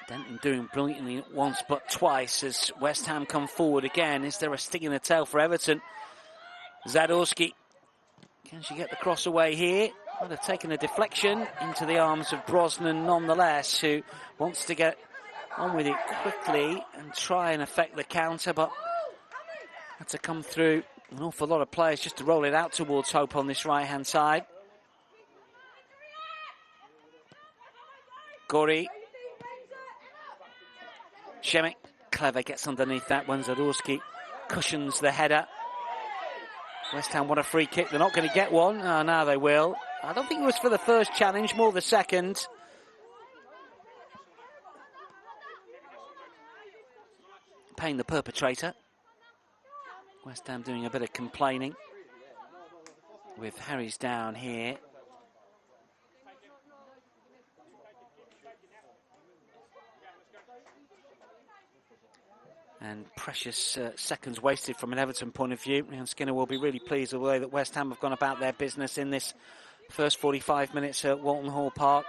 Denton doing brilliantly not once but twice as West Ham come forward again. Is there a sting in the tail for Everton? Zadorski. Can she get the cross away here? Might have taken a deflection into the arms of Brosnan nonetheless, who wants to get on with it quickly and try and affect the counter, but had to come through an awful lot of players just to roll it out towards Hope on this right-hand side. Gori. Shemek. Clever gets underneath that one. Zadorski cushions the header. West Ham want a free kick. They're not going to get one. Oh, now they will. I don't think it was for the first challenge, more the second. Payne the perpetrator. West Ham doing a bit of complaining with Harry's down here. And precious seconds wasted from an Everton point of view. And Skinner will be really pleased with the way that West Ham have gone about their business in this first 45 minutes at Walton Hall Park.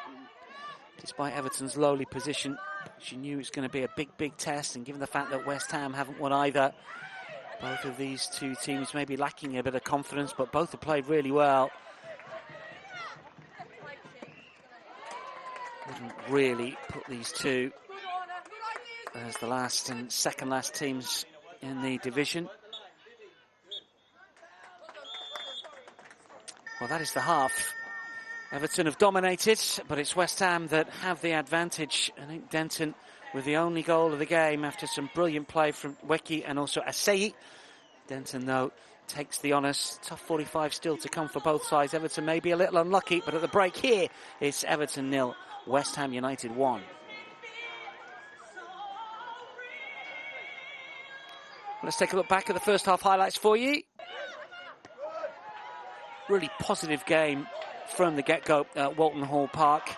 Despite Everton's lowly position, she knew it's going to be a big, big test. And given the fact that West Ham haven't won either, both of these two teams may be lacking a bit of confidence, but both have played really well. Wouldn't really put these two as the last and second last teams in the division. Well, that is the half. Everton have dominated, but it's West Ham that have the advantage. I think Denton with the only goal of the game after some brilliant play from Weki and also Aseyi. Denton, though, takes the honours. Tough 45 still to come for both sides. Everton may be a little unlucky, but at the break here, it's Everton 0, West Ham United 1. Let's take a look back at the first half highlights for you. Really positive game from the get-go at Walton Hall Park.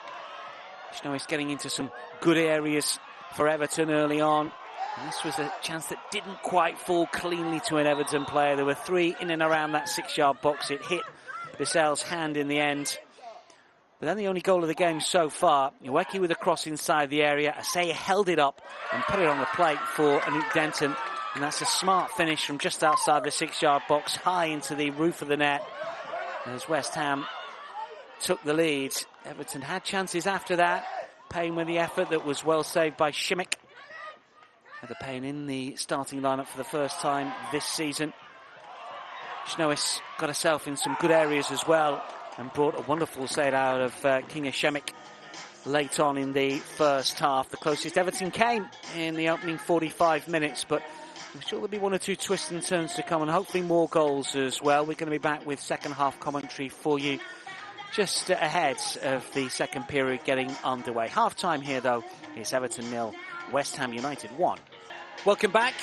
Schnois getting into some good areas for Everton early on. And this was a chance that didn't quite fall cleanly to an Everton player. There were three in and around that 6-yard box. It hit Bissell's hand in the end. But then the only goal of the game so far, Iweki with a cross inside the area. Asaya held it up and put it on the plate for Anouk Denton. And that's a smart finish from just outside the 6-yard box, high into the roof of the net. As West Ham took the lead. Everton had chances after that. Payne with the effort that was well saved by Shemek. Heather Payne in the starting lineup for the first time this season. Schnois got herself in some good areas as well and brought a wonderful save out of Kinga Shemek late on in the first half. The closest Everton came in the opening 45 minutes, but I'm sure there'll be one or two twists and turns to come and hopefully more goals as well. We're going to be back with second half commentary for you just ahead of the second period getting underway. Half time here though, it's Everton 0, West Ham United 1. Welcome back.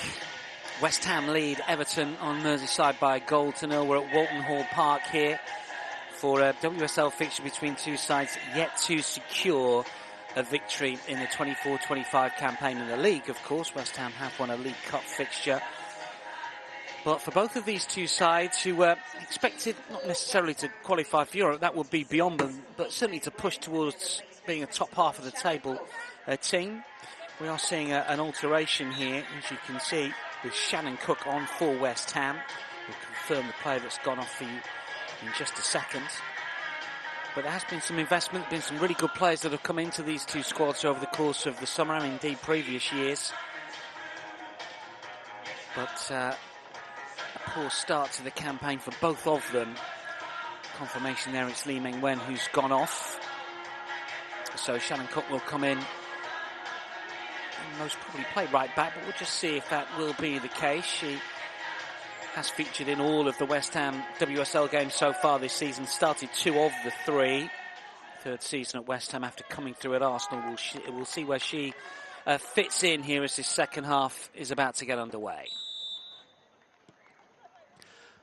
West Ham lead Everton on Merseyside by a goal to 0. We're at Walton Hall Park here for a WSL fixture between two sides yet to secure a victory in the 24-25 campaign in the league. Of course, West Ham have won a League Cup fixture. But for both of these two sides who were expected not necessarily to qualify for Europe, that would be beyond them, but certainly to push towards being a top half of the table team. We are seeing an alteration here, as you can see, with Shannon Cook on for West Ham. We'll confirm the player that's gone off for you in just a second. But there has been some investment, been some really good players that have come into these two squads over the course of the summer and indeed previous years. But a poor start to the campaign for both of them. Confirmation there, it's Lee Meng Wen who's gone off. So Shannon Cook will come in most probably play right back, but we'll just see if that will be the case. She has featured in all of the West Ham WSL games so far this season, started 2 of the 3. Third season at West Ham after coming through at Arsenal. We'll see where she fits in here as this second half is about to get underway.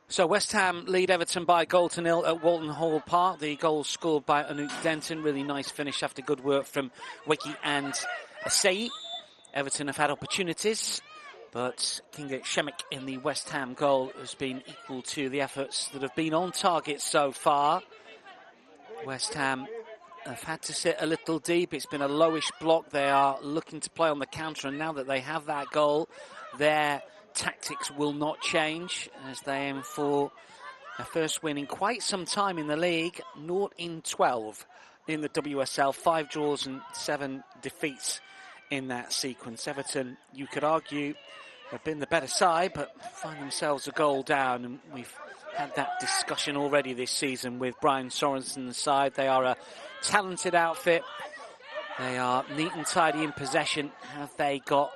So West Ham lead Everton by 1-0 at Walton Hall Park. The goal scored by Anouk Denton. Really nice finish after good work from Wiki and Asei. Everton have had opportunities, but Kinga Shemek in the West Ham goal has been equal to the efforts that have been on target so far. West Ham have had to sit a little deep. It's been a lowish block. They are looking to play on the counter, and now that they have that goal, their tactics will not change as they aim for their first win in quite some time in the league. 0-12 in the WSL, 5 draws and 7 defeats in that sequence. Everton, you could argue, have been the better side, but find themselves a goal down, and we've had that discussion already this season with Brian Sorensen's side. They are a talented outfit. They are neat and tidy in possession. Have they got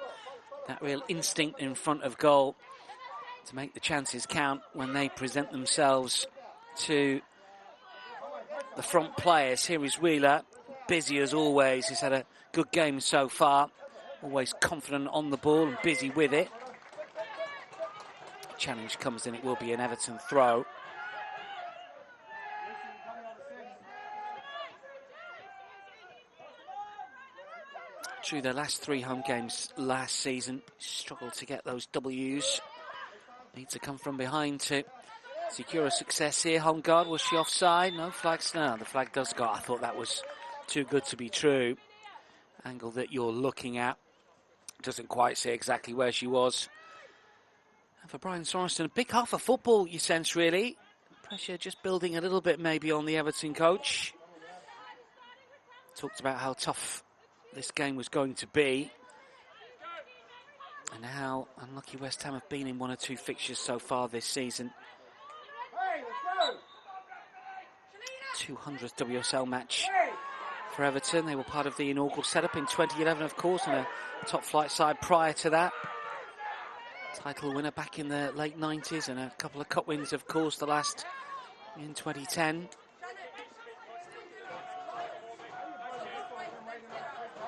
that real instinct in front of goal to make the chances count when they present themselves to the front players? Here is Wheeler, busy as always. He's had a good game so far, always confident on the ball and busy with it. Challenge comes in, it will be an Everton throw. Through their last 3 home games last season, struggled to get those W's. Need to come from behind to secure a success here. Home guard, was she offside? No flags. No, the flag does go. I thought that was too good to be true. Angle that you're looking at doesn't quite say exactly where she was. And for Brian Sorensen, a big half of football, you sense, really. Pressure just building a little bit maybe on the Everton coach. Talked about how tough this game was going to be, and how unlucky West Ham have been in 1 or 2 fixtures so far this season. 200th WSL match for Everton. They were part of the inaugural setup in 2011, of course, and a top flight side prior to that. Title winner back in the late 90s, and a couple of cup wins, of course, the last in 2010.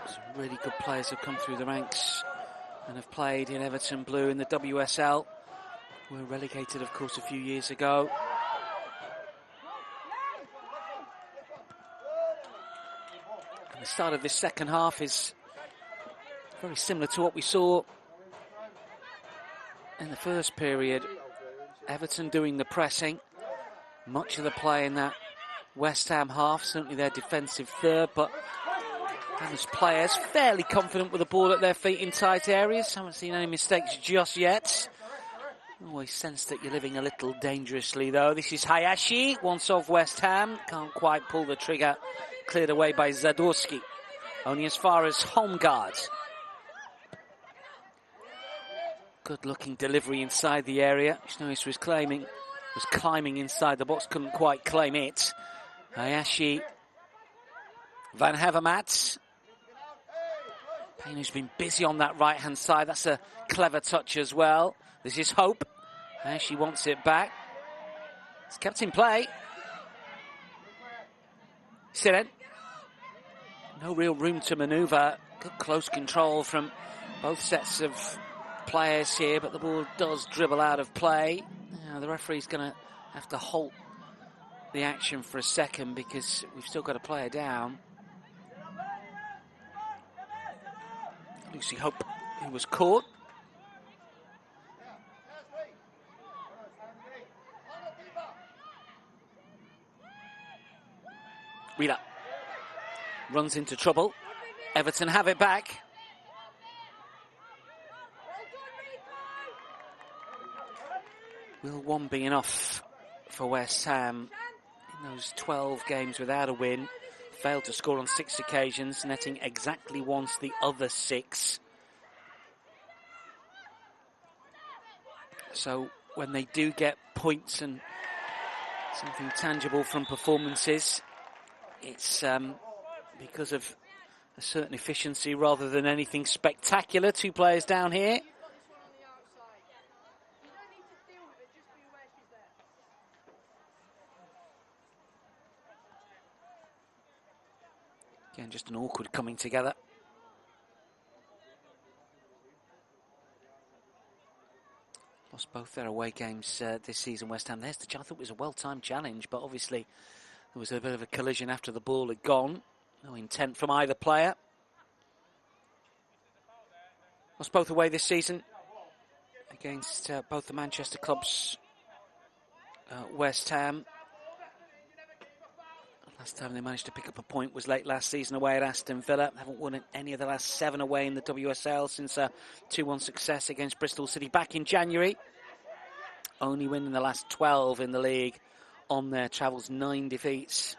Some really good players have come through the ranks and have played in Everton blue in the WSL. Were relegated, of course, a few years ago. And the start of this second half is very similar to what we saw in the first period. Everton doing the pressing. Much of the play in that West Ham half, certainly their defensive third, but Ham's players fairly confident with the ball at their feet in tight areas. Haven't seen any mistakes just yet. Always sense that you're living a little dangerously, though. This is Hayashi, once of West Ham. Can't quite pull the trigger. Cleared away by Zadorski. Only as far as home guard. Good-looking delivery inside the area. Schnois was climbing inside the box, couldn't quite claim it. Hayashi, Van Havermaet. Payne, who's been busy on that right-hand side. That's a clever touch as well. This is Hope. She wants it back. It's kept in play. Siren. No real room to manoeuvre. Good close control from both sets of players here, but the ball does dribble out of play. The referee's going to have to halt the action for a second because we've still got a player down. Lucy Hope, who was caught. Wheeler runs into trouble. Everton have it back. Will 1 be enough for West Ham in those 12 games without a win? Failed to score on 6 occasions, netting exactly once the other 6. So when they do get points and something tangible from performances, it's because of a certain efficiency rather than anything spectacular. 2 players down here. Again, just an awkward coming together. Lost both their away games this season, West Ham. There's the, I thought it was a well-timed challenge, but obviously there was a bit of a collision after the ball had gone. No intent from either player. Lost both away this season against both the Manchester clubs. West Ham. Last time they managed to pick up a point was late last season away at Aston Villa. Haven't won any of the last 7 away in the WSL since a 2-1 success against Bristol City back in January. Only winning the last 12 in the league on their travels, 9 defeats.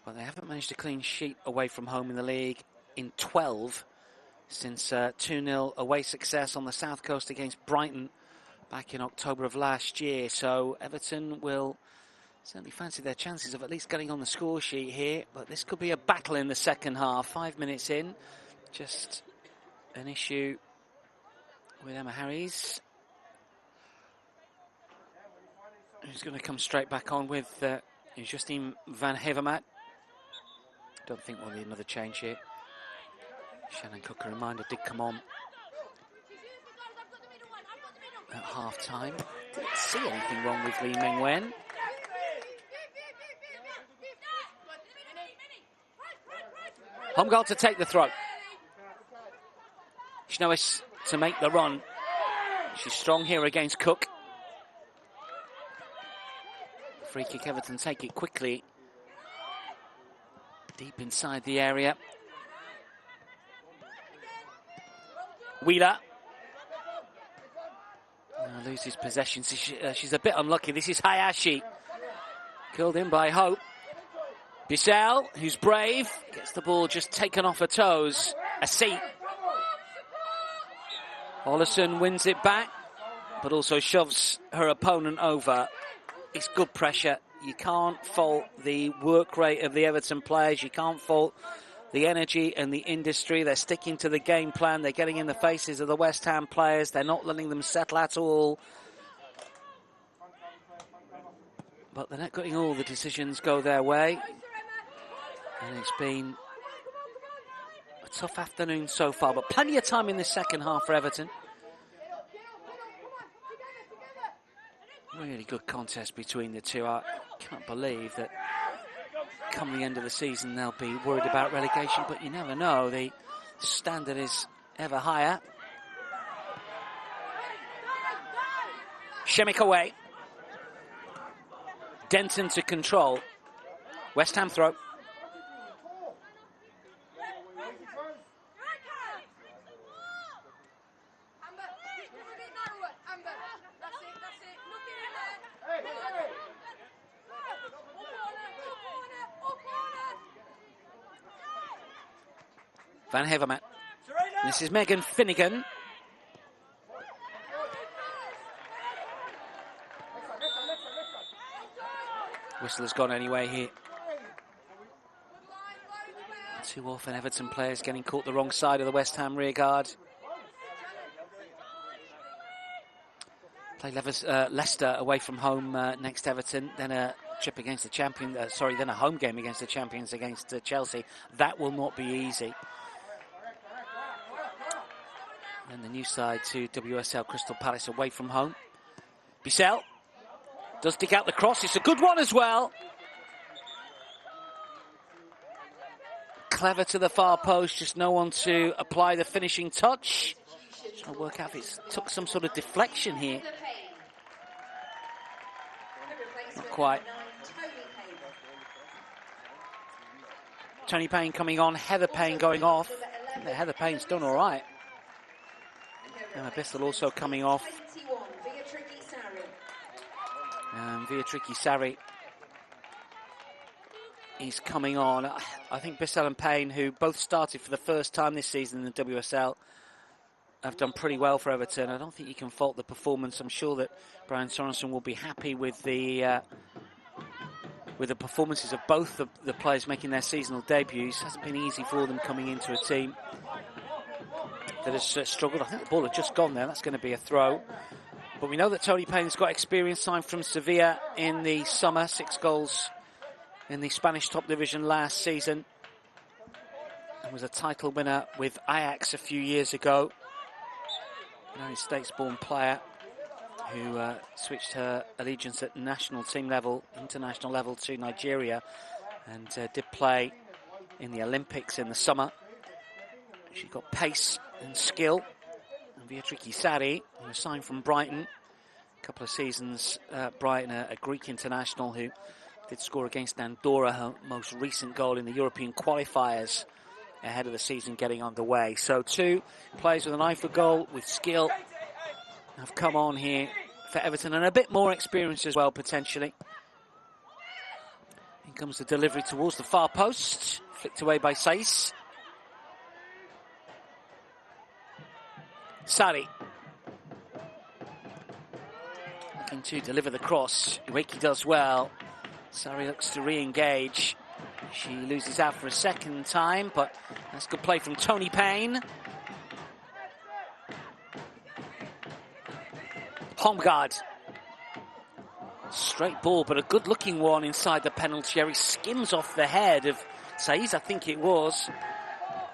But they haven't managed a clean sheet away from home in the league in 12 since 2-0 away success on the South Coast against Brighton back in October of last year. So Everton will certainly fancy their chances of at least getting on the score sheet here, but this could be a battle in the second half. 5 minutes in, just an issue with Emma Harries, who's going to come straight back on with Justine van Hevermaet. Don't think we'll need another change here. Shannon Cook, a reminder, did come on at half-time. Didn't see anything wrong with Lee Meng-Wen. Home goal to take the throw. Schnoes to make the run. She's strong here against Cook. Free kick, Everton take it quickly. Deep inside the area. Wheeler. Loses possession. She's a bit unlucky. This is Hayashi. Curled in by Hope. Bissell, who's brave, gets the ball just taken off her toes. A seat. Ollison wins it back, but also shoves her opponent over. It's good pressure. You can't fault the work rate of the Everton players. You can't fault the energy and the industry. They're sticking to the game plan. They're getting in the faces of the West Ham players. They're not letting them settle at all. But they're not letting all the decisions go their way. And it's been a tough afternoon so far, but plenty of time in the second half for Everton. Really good contest between the two. I can't believe that come the end of the season they'll be worried about relegation, but you never know. The standard is ever higher. Shemik away. Denton to control. West Ham throw. Van Hevermaet. This is Megan Finnegan. Whistle has gone anyway here. Too often Everton players getting caught the wrong side of the West Ham rearguard. Play Leicester away from home next Everton, then a trip against the champion. Then a home game against the champions against Chelsea. That will not be easy. And the new side to WSL, Crystal Palace away from home. Bissell does dig out the cross. It's a good one as well. Clever to the far post, just no one to apply the finishing touch. Trying to work out if it took some sort of deflection here. Not quite. Tony Payne coming on, Heather Payne going off. I think that Heather Payne's done all right. Emma Bissell also coming off. Beatrice Sarri is coming on. I think Bissell and Payne, who both started for the first time this season in the WSL, have done pretty well for Everton. I don't think you can fault the performance. I'm sure that Brian Sorensen will be happy with the with the performances of both the players making their seasonal debuts. It hasn't been easy for them coming into a team that has struggled. I think the ball had just gone there. That's going to be a throw. But we know that Tony Payne's got experience, signed from Sevilla in the summer, 6 goals in the Spanish top division last season. And was a title winner with Ajax a few years ago. United States-born player who switched her allegiance at national team level, international level to Nigeria, and did play in the Olympics in the summer. She's got pace and skill. And Beatrice Sari, who was signed from Brighton, a couple of seasons Brighton, a Greek international who did score against Andorra, her most recent goal in the European qualifiers ahead of the season getting underway. So 2 players with an eye for goal, with skill, have come on here for Everton, and a bit more experience as well, potentially. Here comes the delivery towards the far post, flicked away by Saiz. Sari looking to deliver the cross. Ueki does well. Sari looks to re-engage. She loses out for a second time, but that's good play from Tony Payne. Holmgaard. Straight ball, but a good-looking one inside the penalty area. He skims off the head of Saiz, I think it was,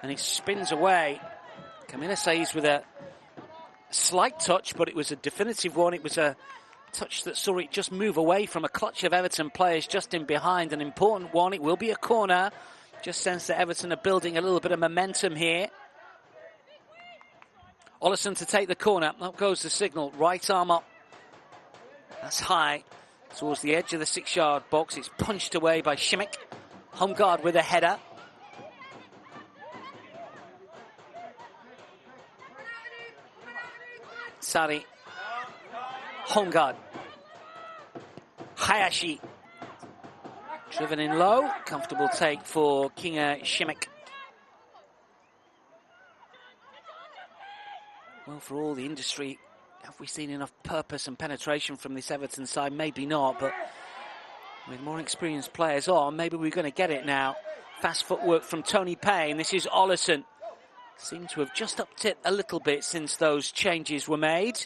and he spins away. Camila Saiz with a slight touch, but it was a definitive one. It was a touch that saw it just move away from a clutch of Everton players just in behind. An important one. It will be a corner. Just sense that Everton are building a little bit of momentum here. Ollison to take the corner. Up goes the signal. Right arm up. That's high. Towards the edge of the 6-yard box. It's punched away by Simic. Holmgaard with a header. Sari. Holmgaard. Hayashi. Driven in low. Comfortable take for Kinga Simic. Well, for all the industry, have we seen enough purpose and penetration from this Everton side? Maybe not, but with more experienced players on, maybe we're going to get it now. Fast footwork from Tony Payne. This is Ollison. Seem to have just upped it a little bit since those changes were made.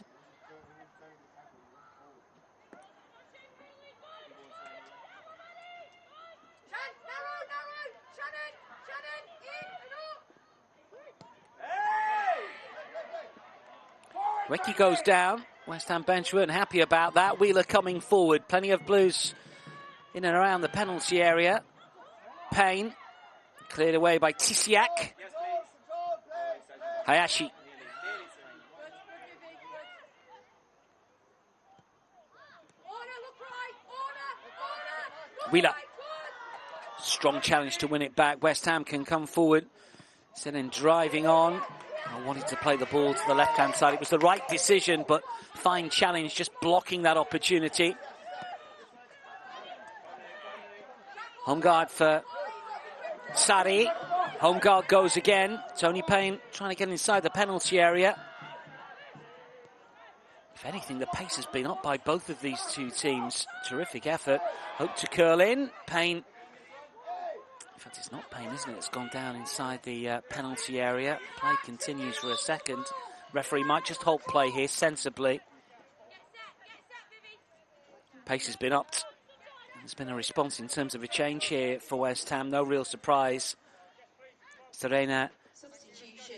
Ricky goes down. West Ham bench weren't happy about that. Wheeler coming forward. Plenty of Blues in and around the penalty area. Payne cleared away by Tisiak. Hayashi. Wheeler. Strong challenge to win it back. West Ham can come forward. Then driving on. I wanted to play the ball to the left-hand side. It was the right decision, but fine challenge, just blocking that opportunity. Holmgaard for Sari. Holmgaard goes again. Tony Payne trying to get inside the penalty area. If anything, the pace has been up by both of these 2 teams. Terrific effort. Hope to curl in. Payne. In fact, it's not Payne, isn't it? It's gone down inside the penalty area. Play continues for a second. Referee might just halt play here sensibly. Pace has been upped. There's been a response in terms of a change here for West Ham. No real surprise. Serena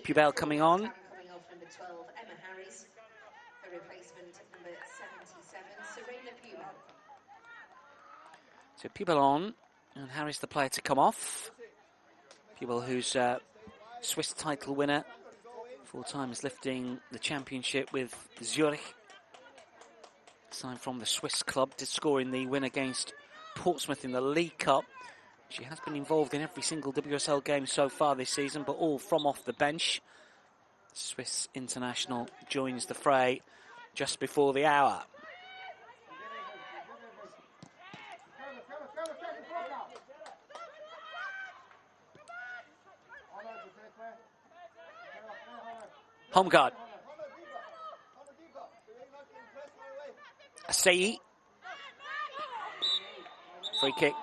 Pubel coming on. So Pubel on. And Harris, the player to come off. Pubel, who's Swiss title winner. 4 times lifting the championship with Zurich. Signed from the Swiss club. Did score in the win against Portsmouth in the League Cup. She has been involved in every single WSL game so far this season, but all from off the bench. Swiss international joins the fray just before the hour. Holmgaard. Asai. Free kick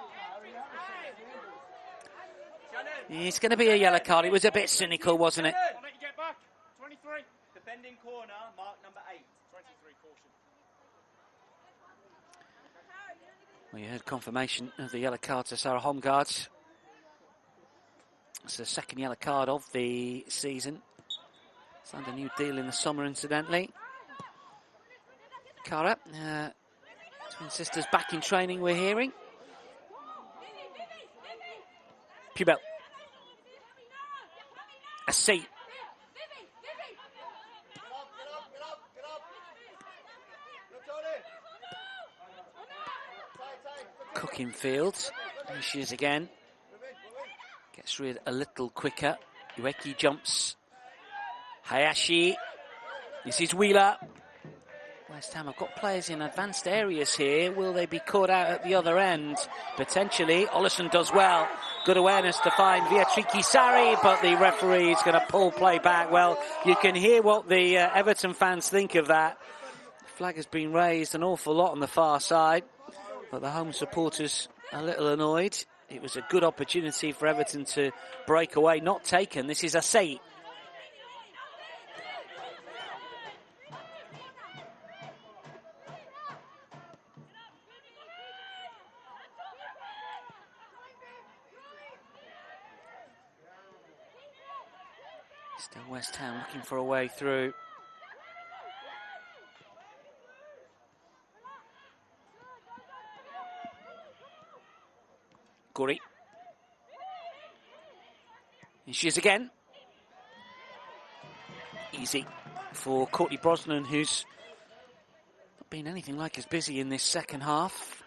It's going to be a yellow card. It was a bit cynical, wasn't it? I'll let you get back. 23. Defending corner, mark number 8. 23, caution. Well, you heard confirmation of the yellow card to Sarah Holmgaard. It's the second yellow card of the season. Signed a new deal in the summer, incidentally. Cara, twin sisters back in training, we're hearing. Pubel. A seat. Cooking field. There she is again. Gets rid a little quicker. Ueki jumps. Hayashi. This is Wheeler. West Ham have got players in advanced areas here. Will they be caught out at the other end? Potentially. Ollison does well. Good awareness to find Beatrice Sari, but the referee is going to pull play back. Well, you can hear what the Everton fans think of that. The flag has been raised an awful lot on the far side, but the home supporters are a little annoyed. It was a good opportunity for Everton to break away. Not taken. This is Asei. Still West Ham looking for a way through. Guri. Here she is again. Easy for Courtney Brosnan, who's not been anything like as busy in this second half.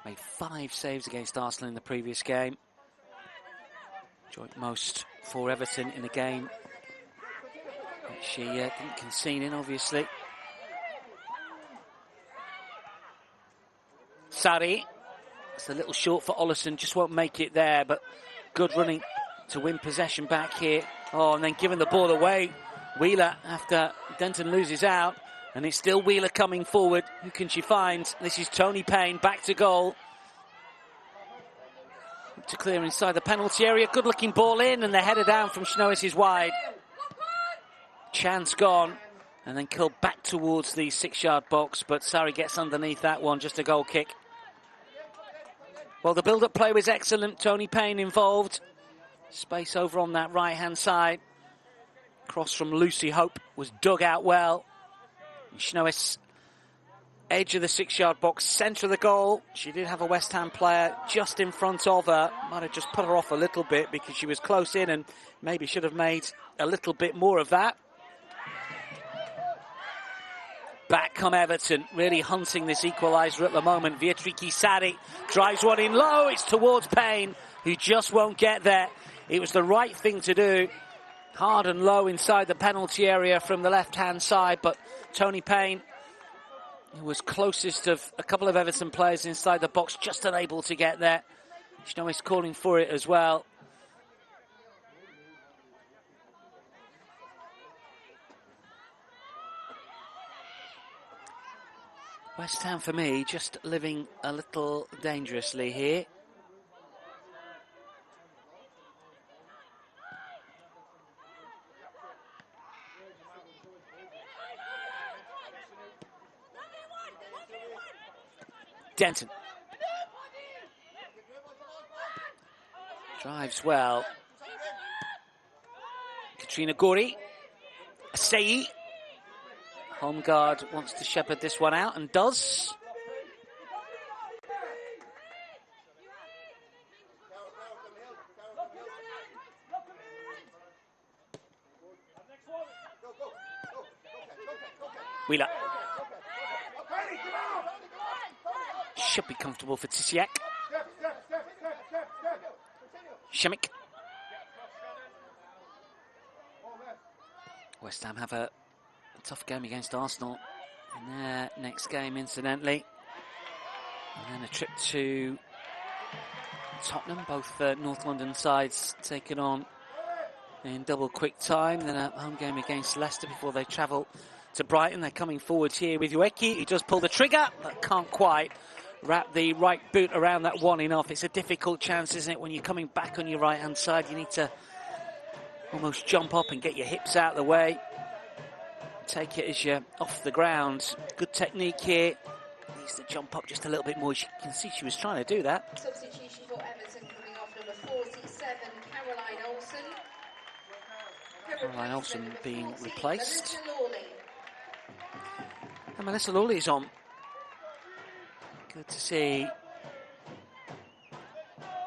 Made 5 saves against Arsenal in the previous game. Joint most for Everton in the game. She didn't concede in, obviously. Sari. It's a little short for Ollison, just won't make it there, but good running to win possession back here. Oh, and then giving the ball away. Wheeler after Denton loses out. And it's still Wheeler coming forward. Who can she find? This is Tony Payne, back to goal. To clear inside the penalty area. Good looking ball in, and the header down from Schnoes is wide. Chance gone. And then curled back towards the 6-yard box, but Sari gets underneath that one, just a goal kick. Well, the build-up play was excellent. Tony Payne involved. Space over on that right-hand side. Cross from Lucy Hope was dug out well. Schnoes, edge of the 6-yard box, centre of the goal. She did have a West Ham player just in front of her. Might have just put her off a little bit because she was close in and maybe should have made a little bit more of that. Back come Everton, really hunting this equaliser at the moment. Beatrice Sari drives one in low. It's towards Payne, who just won't get there. It was the right thing to do. Hard and low inside the penalty area from the left-hand side, but Tony Payne, who was closest of a couple of Everton players inside the box, just unable to get there. Schnoes calling for it as well. West Ham, for me, just living a little dangerously here. Denton. Drives well. Katrina Gori. Asei. Holmgaard wants to shepherd this one out and does. Wheeler. Should be comfortable for Tisiak. Shemik. West Ham have a tough game against Arsenal in their next game, incidentally. And then a trip to Tottenham, both North London sides taken on in double quick time. Then a home game against Leicester before they travel to Brighton. They're coming forwards here with Ueki. He does pull the trigger, but can't quite wrap the right boot around that one enough. It's a difficult chance, isn't it, when you're coming back on your right-hand side. You need to almost jump up and get your hips out of the way. Take it as you're off the ground. Good technique here. Needs to jump up just a little bit more. You can see she was trying to do that. Substitution for Everton coming off number 47, Caroline Olsen. Caroline Olsen being replaced. And Melissa Lawley is on. Good to see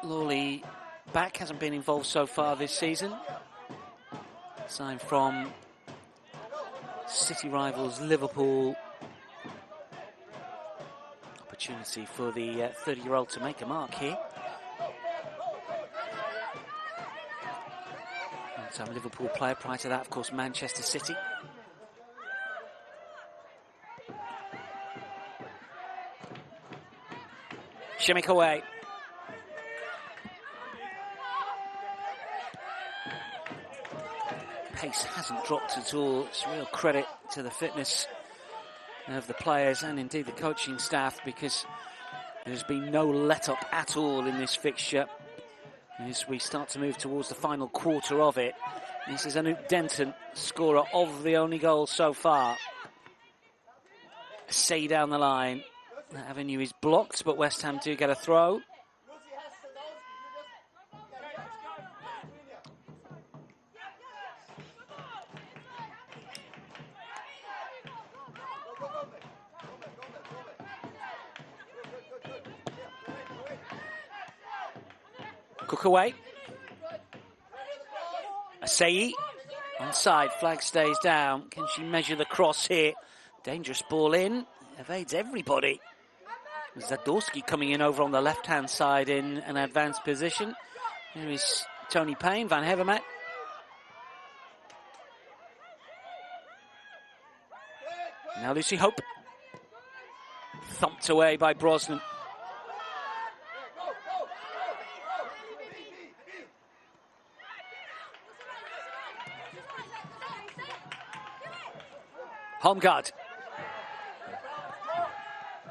Lawley back. Hasn't been involved so far this season. Signed from City rivals Liverpool. Opportunity for the 30-year-old to make a mark here. Long-time Liverpool player. Prior to that, of course, Manchester City. Shimmick away. Pace hasn't dropped at all. It's real credit to the fitness of the players and indeed the coaching staff, because there's been no let-up at all in this fixture as we start to move towards the final quarter of it. This is Anouk Denton, scorer of the only goal so far. Say down the line. That avenue is blocked, but West Ham do get a throw. Cook away. Asai onside, flag stays down. Can she measure the cross here? Dangerous ball in, evades everybody. Zadorsky coming in over on the left-hand side in an advanced position. Here is Tony Payne, Van Hevermaet. Now Lucy Hope. Thumped away by Brosnan. Home guard.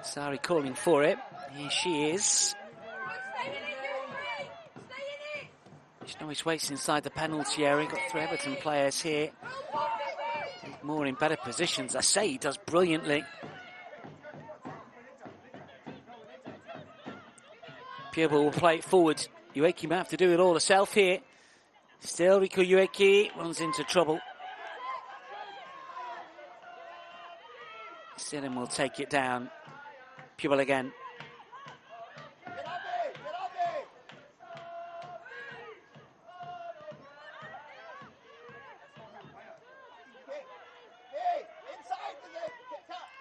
Sari calling for it. Here she is. Shinoi's waits inside the penalty area. Got 3 Everton players here. More in better positions. Asai does brilliantly. Pioba will play it forward. Ueki might have to do it all herself here. Still Riku Ueki runs into trouble. Sinem will take it down. Pupil again.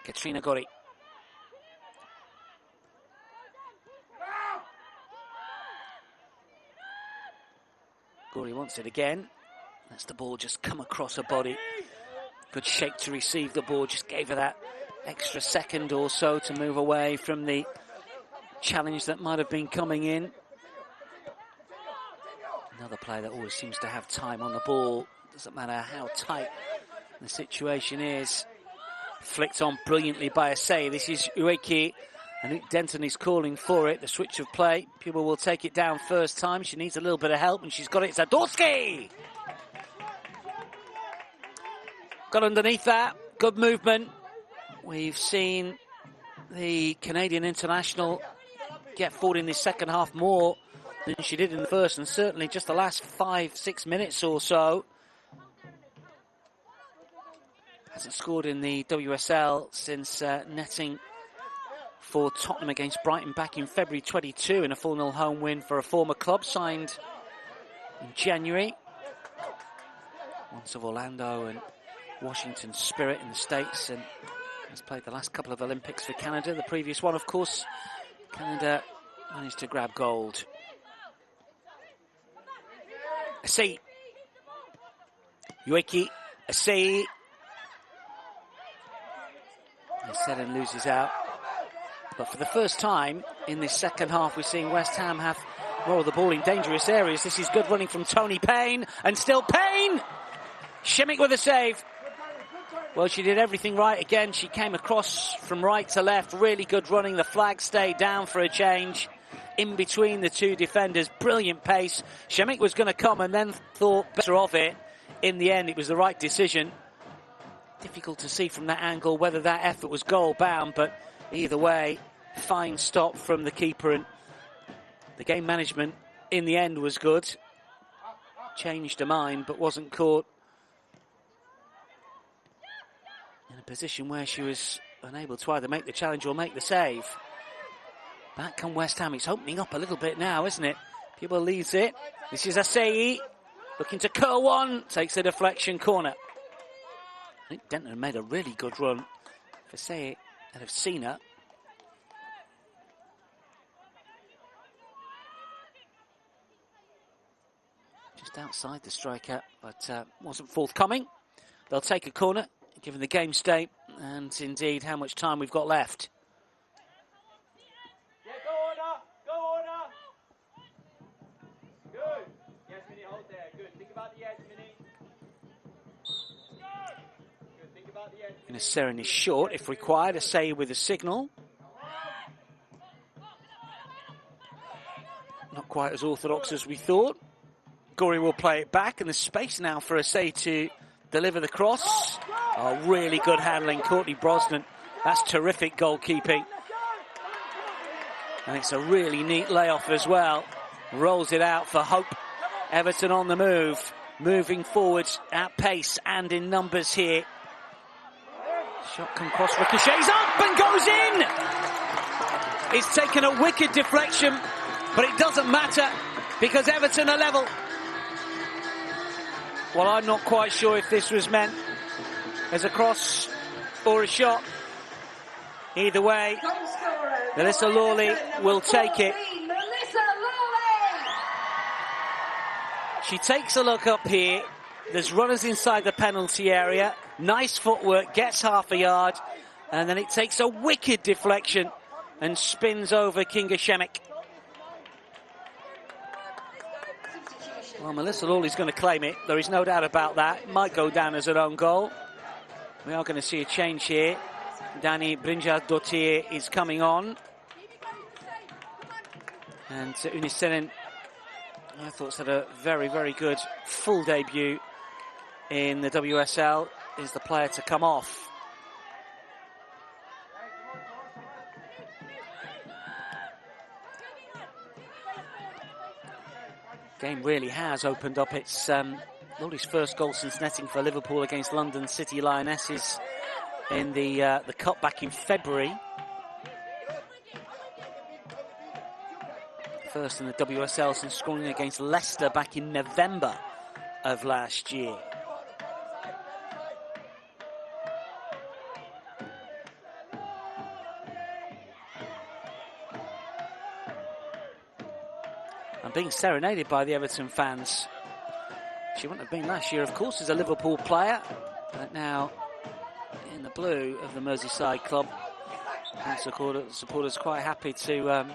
Katrina Gori. Gori wants it again. That's the ball just come across her body. Good shape to receive the ball. Just gave her that extra second or so to move away from the challenge that might have been coming in. Another player that always seems to have time on the ball. Doesn't matter how tight the situation is. Flicked on brilliantly by Asai. This is Ueki. And Denton is calling for it. The switch of play. Pupil will take it down first time. She needs a little bit of help, and she's got it. Zadorsky! Got underneath that. Good movement. We've seen the Canadian international get forward in this second half more than she did in the first, and certainly just the last 5-6 minutes or so. Hasn't scored in the WSL since netting for Tottenham against Brighton back in February 22 in a 4-0 home win for a former club, signed in January. Once of Orlando and Washington Spirit in the States, and has played the last couple of Olympics for Canada. The previous one, of course, Canada managed to grab gold. Asai. Ueki. Asai. Seden loses out. But for the first time in this second half, we're seeing West Ham have more of the ball in dangerous areas. This is good running from Tony Payne, and still Payne! Shimmick with a save. Well, she did everything right again. She came across from right to left. Really good running. The flag stayed down for a change. In between the two defenders. Brilliant pace. Šemić was going to come and then thought better of it. In the end, it was the right decision. Difficult to see from that angle whether that effort was goal-bound, but either way, fine stop from the keeper. And the game management in the end was good. Changed her mind, but wasn't caught in a position where she was unable to either make the challenge or make the save. Back come West Ham. It's opening up a little bit now, isn't it? People leaves it. This is Asseyi looking to curl one. Takes a deflection corner. I think Denton made a really good run. If Asseyi had have seen her. Just outside the striker, but wasn't forthcoming. They'll take a corner, given the game state and indeed how much time we've got left. Yeah, go on, Good. Yes, Minnie, hold there. Good. Think about the edge, Minnie. Good. Think about the edge. Serin is short if required. Asseyi with a signal. Not quite as orthodox as we thought. Gori will play it back, and there's space now for Asseyi to deliver the cross. Oh, really good handling, Courtney Brosnan. That's terrific goalkeeping. And it's a really neat layoff as well. Rolls it out for hope. Everton on the move. Moving forward at pace and in numbers here. Shot come cross, ricochets up and goes in! It's taken a wicked deflection, but it doesn't matter because Everton are level. Well, I'm not quite sure if this was meant as a cross or a shot. Either way, Melissa Lawley will take it. She takes a look up here. There's runners inside the penalty area. Nice footwork, gets half a yard, and then it takes a wicked deflection and spins over Kinga Šemić. Well, Melissa Lawley's going to claim it. There is no doubt about that. It might go down as an own goal. We are going to see a change here. Dani Brynjar-Dottir is coming on. And Eunice Serin, I thought, had a very, very good full debut in the WSL, is the player to come off. Game really has opened up. It's Lawley's first goal since netting for Liverpool against London City Lionesses in the Cup back in February. First in the WSL since scoring against Leicester back in November of last year. And being serenaded by the Everton fans. She wouldn't have been last year, of course, as a Liverpool player, but now in the blue of the Merseyside club. And supporters quite happy to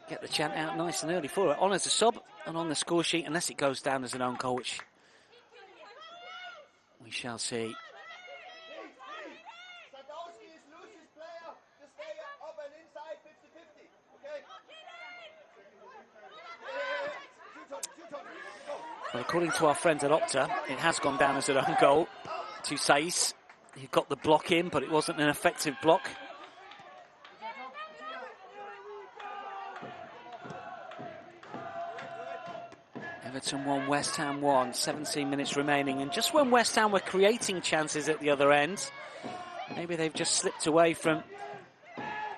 get the chant out nice and early for her. On as a sub and on the score sheet, unless it goes down as an own goal, which we shall see. Well, according to our friends at Opta, it has gone down as an own goal to Saiz. He got the block in, but it wasn't an effective block. Everton 1, West Ham 1, 17 minutes remaining. And just when West Ham were creating chances at the other end, maybe they've just slipped away from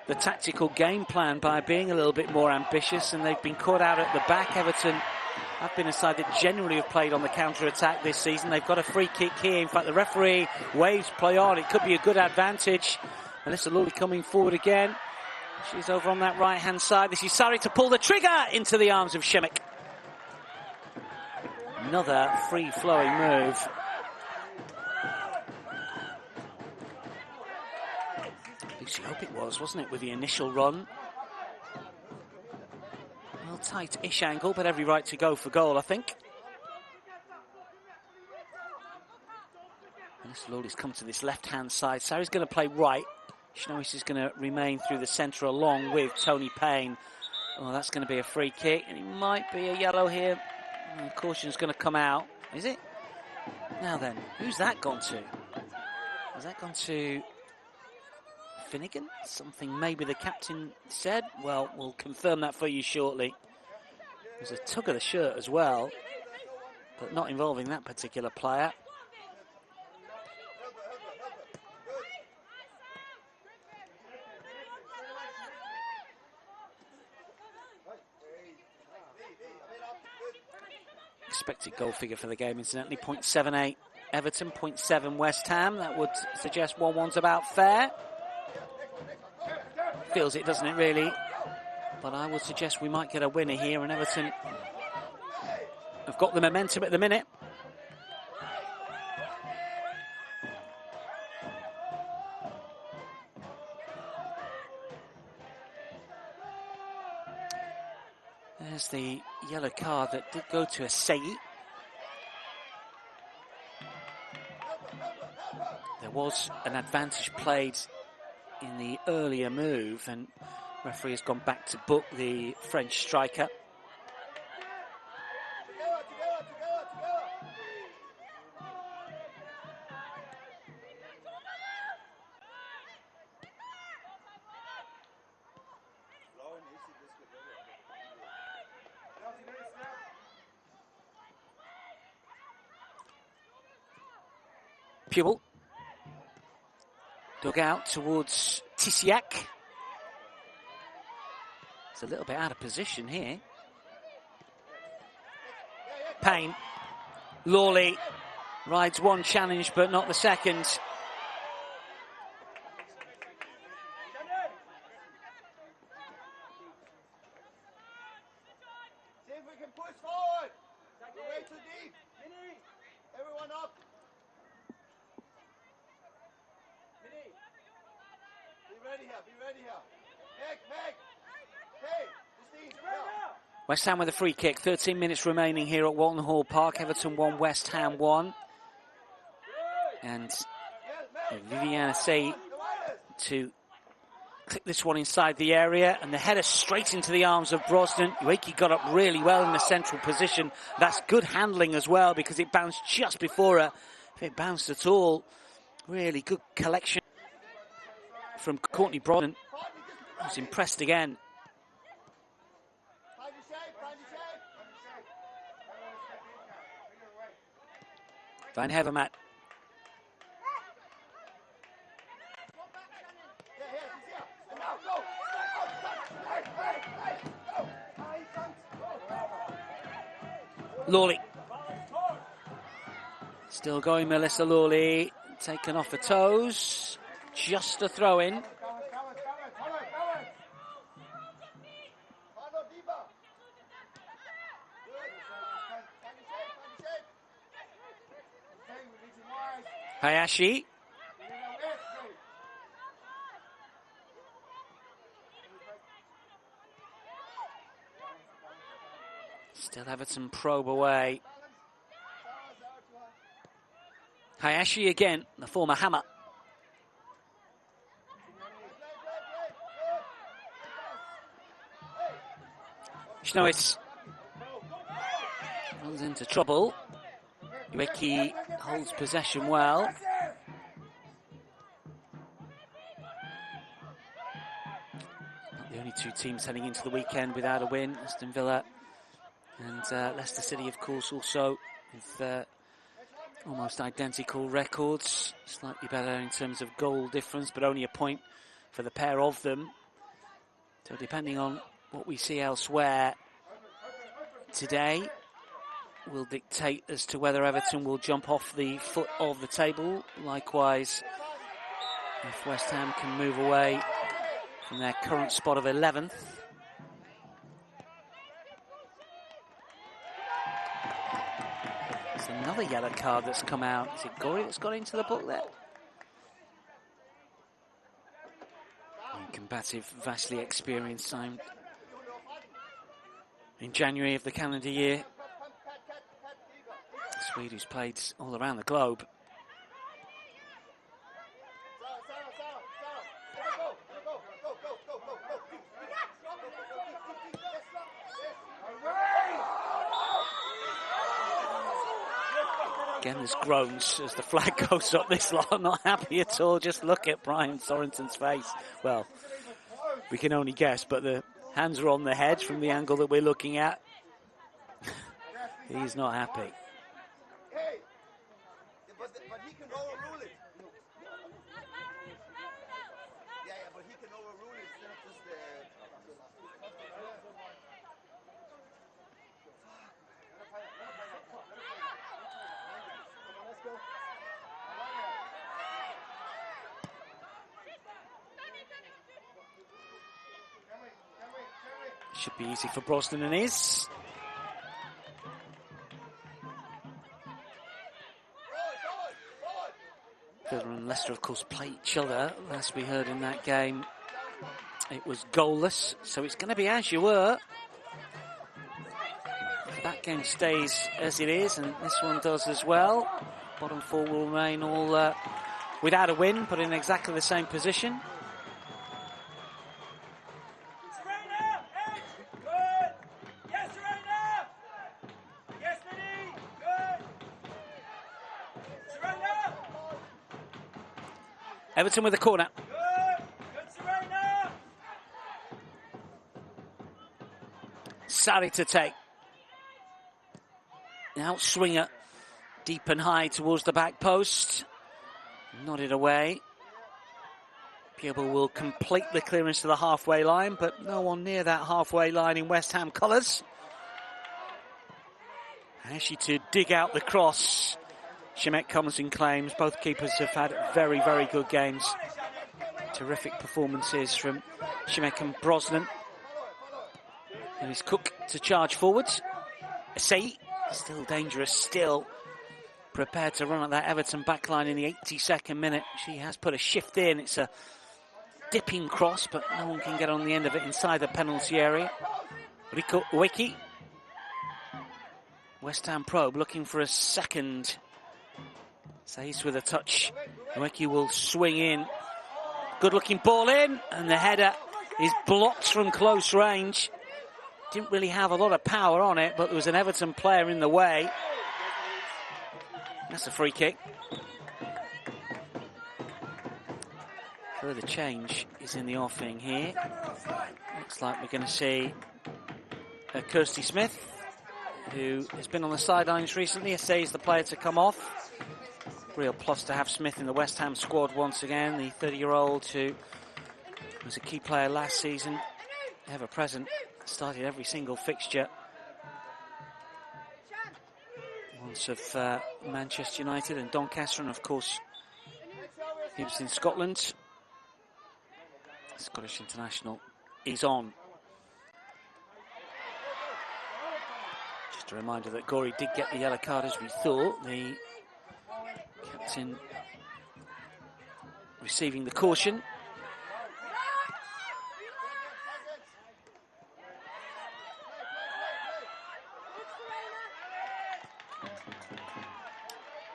the tactical game plan by being a little bit more ambitious, and they've been caught out at the back. Everton have been a side that generally have played on the counter-attack this season. They've got a free kick here. In fact, the referee waves play on. It could be a good advantage. Melissa Lawley coming forward again. She's over on that right-hand side. This is Sari to pull the trigger into the arms of Šemić. Another free-flowing move. Lucy Hope it was, wasn't it, with the initial run? Well, tight-ish angle, but every right to go for goal, I think. Lawley's come to this left-hand side. Sarri's going to play right. Schnois is going to remain through the centre along with Tony Payne. Oh, that's going to be a free kick, and it might be a yellow here. Caution's going to come out. Is it? Now then, who's that gone to? Has that gone to Finnegan? Something maybe the captain said? Well, we'll confirm that for you shortly. There's a tug of the shirt as well, but not involving that particular player. Expected goal figure for the game, incidentally, 0.78 Everton, 0.7 West Ham. That would suggest 1-1's about fair. Feels it, doesn't it, really? But I would suggest we might get a winner here, and Everton have got the momentum at the minute. There's the yellow card that did go to Asseyi. There was an advantage played in the earlier move, and referee has gone back to book the French striker. Pupil dug out towards Tisiak. It's a little bit out of position here. Payne. Lawley rides one challenge but not the second. See if we can push forward. We're way too deep. Everyone up. Be ready here. Meg. Hey, Justine, West Ham with a free kick. 13 minutes remaining here at Walton Hall Park. Everton 1, West Ham 1. And Viviane Asseyi to click this one inside the area, and the header straight into the arms of Brosnan. Ueki got up really well in the central position. That's good handling as well, because it bounced just before her. If it bounced at all, really good collection from Courtney Brosnan. I was impressed again. Van Hevermaet. Lawley. Still going, Melissa Lawley. Taken off the toes. Just a throw in. Hayashi. Still Everton probe away. Hayashi again, the former Hammer. Schnois runs into trouble. Ueki holds possession well. Not the only two teams heading into the weekend without a win. Aston Villa and Leicester City, of course, also with almost identical records. Slightly better in terms of goal difference, but only a point for the pair of them. So depending on what we see elsewhere today will dictate as to whether Everton will jump off the foot of the table. Likewise, if West Ham can move away from their current spot of 11th. There's another yellow card that's come out. Is it Gorey that's got into the book there? Combative, vastly experienced, signed in January of the calendar year. Swede, who's played all around the globe. Again, there's groans as the flag goes up. This lot are not happy at all. Just look at Brian Sorensen's face. Well, we can only guess, but the hands are on the head from the angle that we're looking at. He's not happy. But he can overrule it. Yeah, but he can overrule it instead of just Should be easy for Brosnan, and is. Villa and Leicester, of course, play each other. Last we heard in that game, it was goalless, so it's going to be as you were. If that game stays as it is, and this one does as well, bottom four will remain all without a win, but in exactly the same position. Everton with the corner. Sarri to take. The out swinger deep and high towards the back post. Nodded away. Pieble will complete the clearance to the halfway line, but no one near that halfway line in West Ham colours. Actually, to dig out the cross, Shemek comes and claims. Both keepers have had very, very good games. Terrific performances from Shemek and Brosnan. And it's Cook to charge forwards. Asai, still dangerous, still prepared to run at that Everton backline in the 82nd minute. She has put a shift in. It's a dipping cross, but no one can get on the end of it inside the penalty area. Rico Ueki. West Ham probe looking for a second. Says with a touch. Ueki will swing in. Good looking ball in, and the header is blocked from close range. Didn't really have a lot of power on it, but there was an Everton player in the way. That's a free kick. Further change is in the offing here. Looks like we're going to see Kirsty Smith, who has been on the sidelines recently. Says the player to come off. Real plus to have Smith in the West Ham squad once again. The 30-year-old who was a key player last season, ever present, started every single fixture. Once of Manchester United and Doncaster, and of course he was in Scotland. Scottish international is on. Just a reminder that Gorey did get the yellow card as we thought. The captain receiving the caution.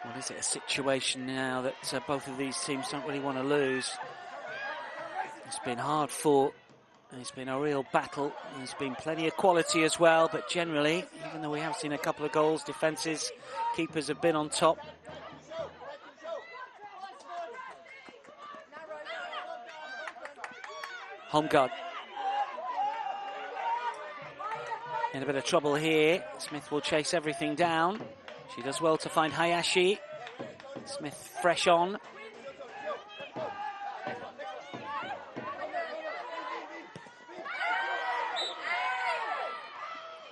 What is it, a situation now that both of these teams don't really want to lose? It's been hard fought, and it's been a real battle. There's been plenty of quality as well, but generally, even though we have seen a couple of goals, defences, keepers have been on top. Home guard. In a bit of trouble here. Smith will chase everything down. She does well to find Hayashi. Smith fresh on.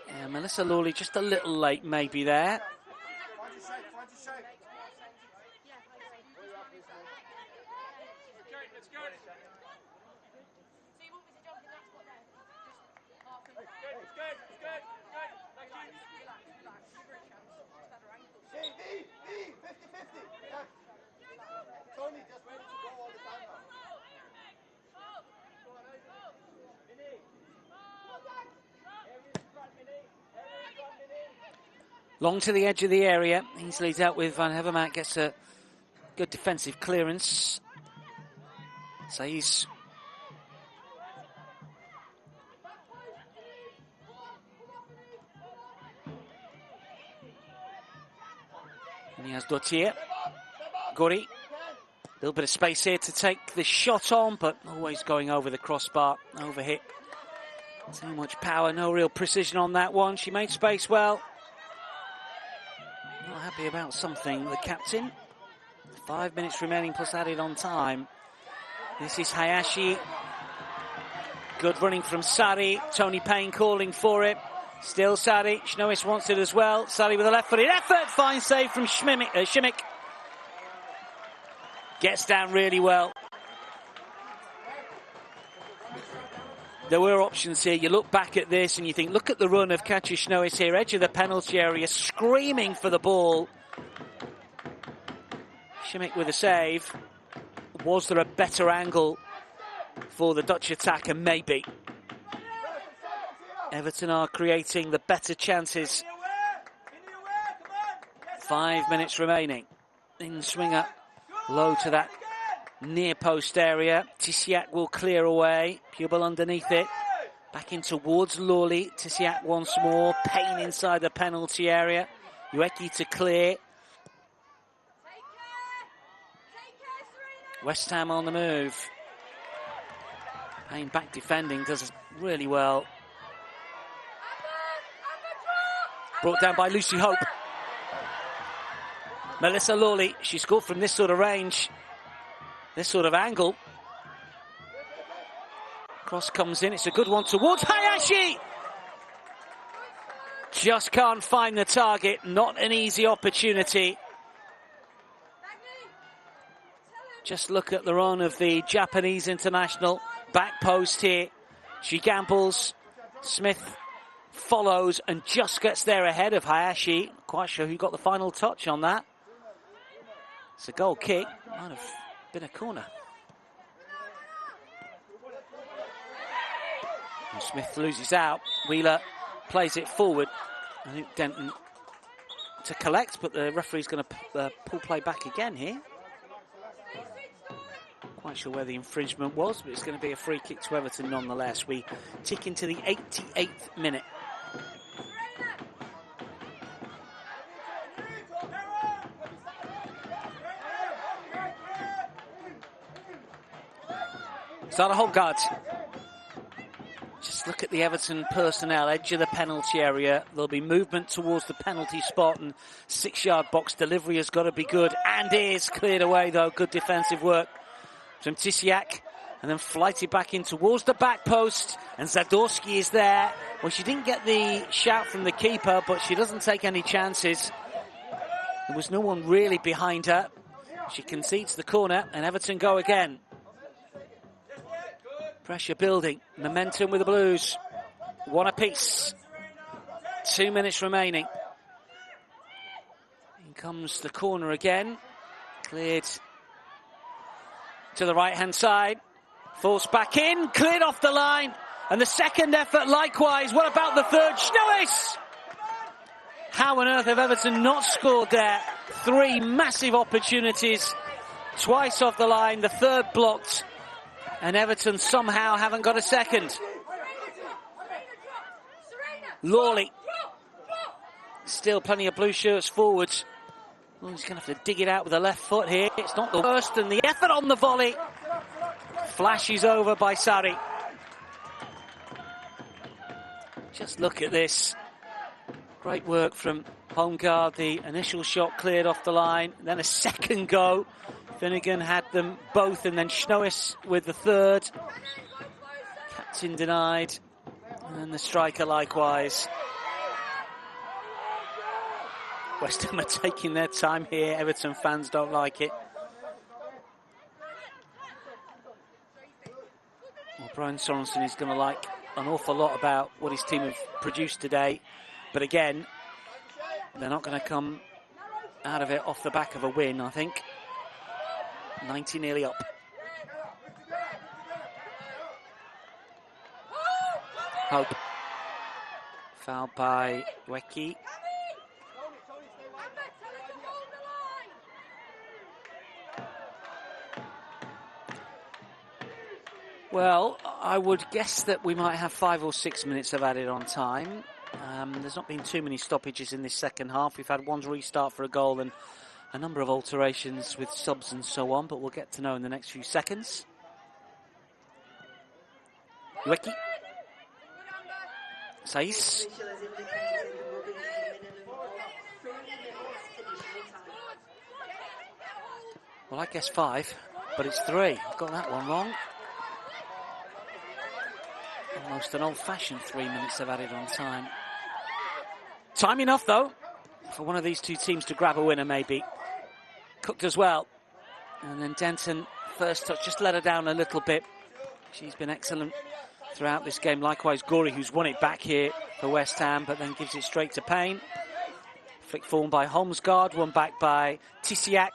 Yeah, Melissa Lawley just a little late maybe there. Long to the edge of the area, easily dealt with. Van Hevermaet gets a good defensive clearance. So he's And he has Dotier. Gori. A little bit of space here to take the shot on, but always going over the crossbar. Overhit. Too much power, no real precision on that one. She made space well. Not happy about something, the captain. 5 minutes remaining plus added on time. This is Hayashi. Good running from Sari. Tony Payne calling for it. Still Sari. Shnois wants it as well. Sari with a left-footed effort. Fine save from Shimmick. Gets down really well. There were options here. You look back at this and you think, look at the run of Katja Shnois here. Edge of the penalty area, screaming for the ball. Shimmick with a save. Was there a better angle for the Dutch attacker? Maybe. Everton are creating the better chances. 5 minutes remaining. In swinger, low to that near post area. Tisiak will clear away. Pubel underneath it. Back in towards Lawley. Tisiak once more. Payne inside the penalty area. Ueki to clear. West Ham on the move. Payne back defending, does really well. Brought down by Lucy Hope. Melissa Lawley, she scored from this sort of range, this sort of angle. Cross comes in, it's a good one towards Hayashi! Just can't find the target, not an easy opportunity. Just look at the run of the Japanese international. Back post here. She gambles. Smith follows and just gets there ahead of Hayashi. Not quite sure who got the final touch on that. It's a goal kick. Might have been a corner. And Smith loses out. Wheeler plays it forward. I think Denton to collect, but the referee's going to pull play back again here. Quite sure where the infringement was, but it's going to be a free kick to Everton nonetheless. We tick into the 88th minute. Zara Holgard. Just look at the Everton personnel, edge of the penalty area. There'll be movement towards the penalty spot and 6-yard box. Delivery has got to be good and is cleared away though. Good defensive work from Tisiak, and then flighted back in towards the back post, and Zadorsky is there. Well, she didn't get the shout from the keeper, but she doesn't take any chances. There was no one really behind her. She concedes the corner, and Everton go again. Pressure building, momentum with the Blues. One apiece. 2 minutes remaining. In comes the corner again. Cleared to the right-hand side, forced back in, cleared off the line, and the second effort likewise. What about the third? Shnois! How on earth have Everton not scored there? 3 massive opportunities, twice off the line, the third blocked, and Everton somehow haven't got a second. Lawley, still plenty of blue shirts forwards. Oh, he's going to have to dig it out with the left foot here. It's not the worst, and the effort on the volley flashes over by Sari. Just look at this. Great work from Holmgaard. The initial shot cleared off the line, then a second go. Finnegan had them both, and then Shnois with the third. Captain denied, and the striker likewise. West Ham are taking their time here. Everton fans don't like it. Well, Brian Sorensen is going to like an awful lot about what his team have produced today. But again, they're not going to come out of it off the back of a win, I think. 90 nearly up. Hope. Fouled by Ueki. Well, I would guess that we might have 5 or 6 minutes of added on time. There's not been too many stoppages in this second half. We've had one restart for a goal and a number of alterations with subs and so on, but we'll get to know in the next few seconds. Ueki. Saiz. Well, I guess 5, but it's 3. I've got that one wrong. Almost an old-fashioned 3 minutes they've added on time. Time enough, though, for one of these two teams to grab a winner, maybe. Cooked as well. And then Denton, first touch, just let her down a little bit. She's been excellent throughout this game. Likewise, Gori, who's won it back here for West Ham, but then gives it straight to Payne. Flick forward by Holmsgaard, won back by Tisiak.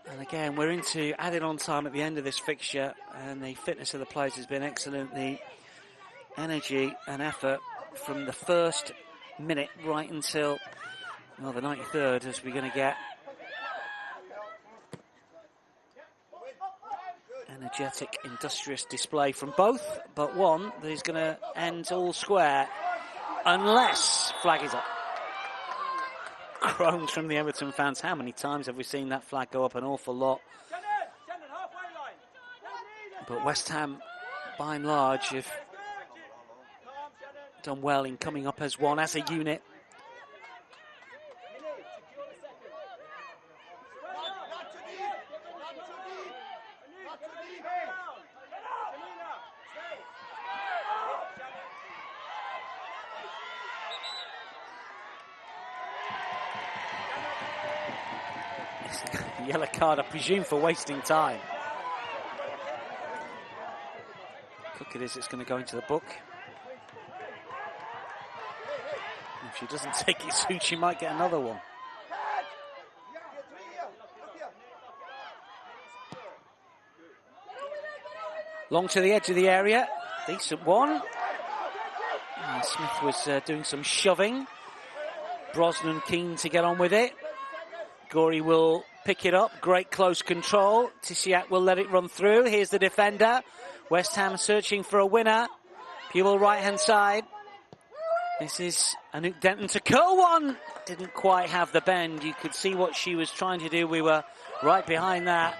And again, we're into added on time at the end of this fixture, and the fitness of the players has been excellent. The energy and effort from the first minute right until, well, the 93rd, as we're going to get energetic, industrious display from both, but one that is going to end all square unless flag is up. Groans from the Everton fans. How many times have we seen that flag go up? An awful lot. But West Ham, by and large, have done well in coming up as one, as a unit. Yellow card, I presume, for wasting time. Cook it is, it's going to go into the book. If she doesn't take it soon, she might get another one. Long to the edge of the area. Decent one. And Smith was doing some shoving. Brosnan keen to get on with it. Gori will pick it up. Great close control. Tisiak will let it run through. Here's the defender. West Ham searching for a winner. Pewell right-hand side. This is Anouk Denton to curl one. Didn't quite have the bend. You could see what she was trying to do. We were right behind that.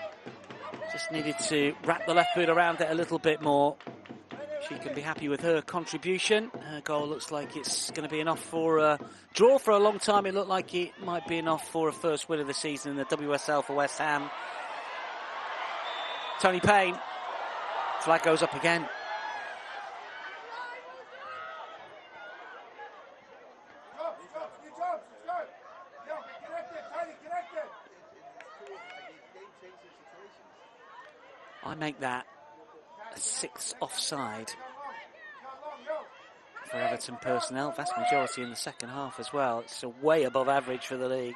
Just needed to wrap the left boot around it a little bit more. She can be happy with her contribution. Her goal looks like it's going to be enough for a draw. For a long time, it looked like it might be enough for a first win of the season in the WSL for West Ham. Tony Payne. Flag goes up again. I make that a 6th offside for Everton personnel. Vast majority in the second half as well. It's way above average for the league.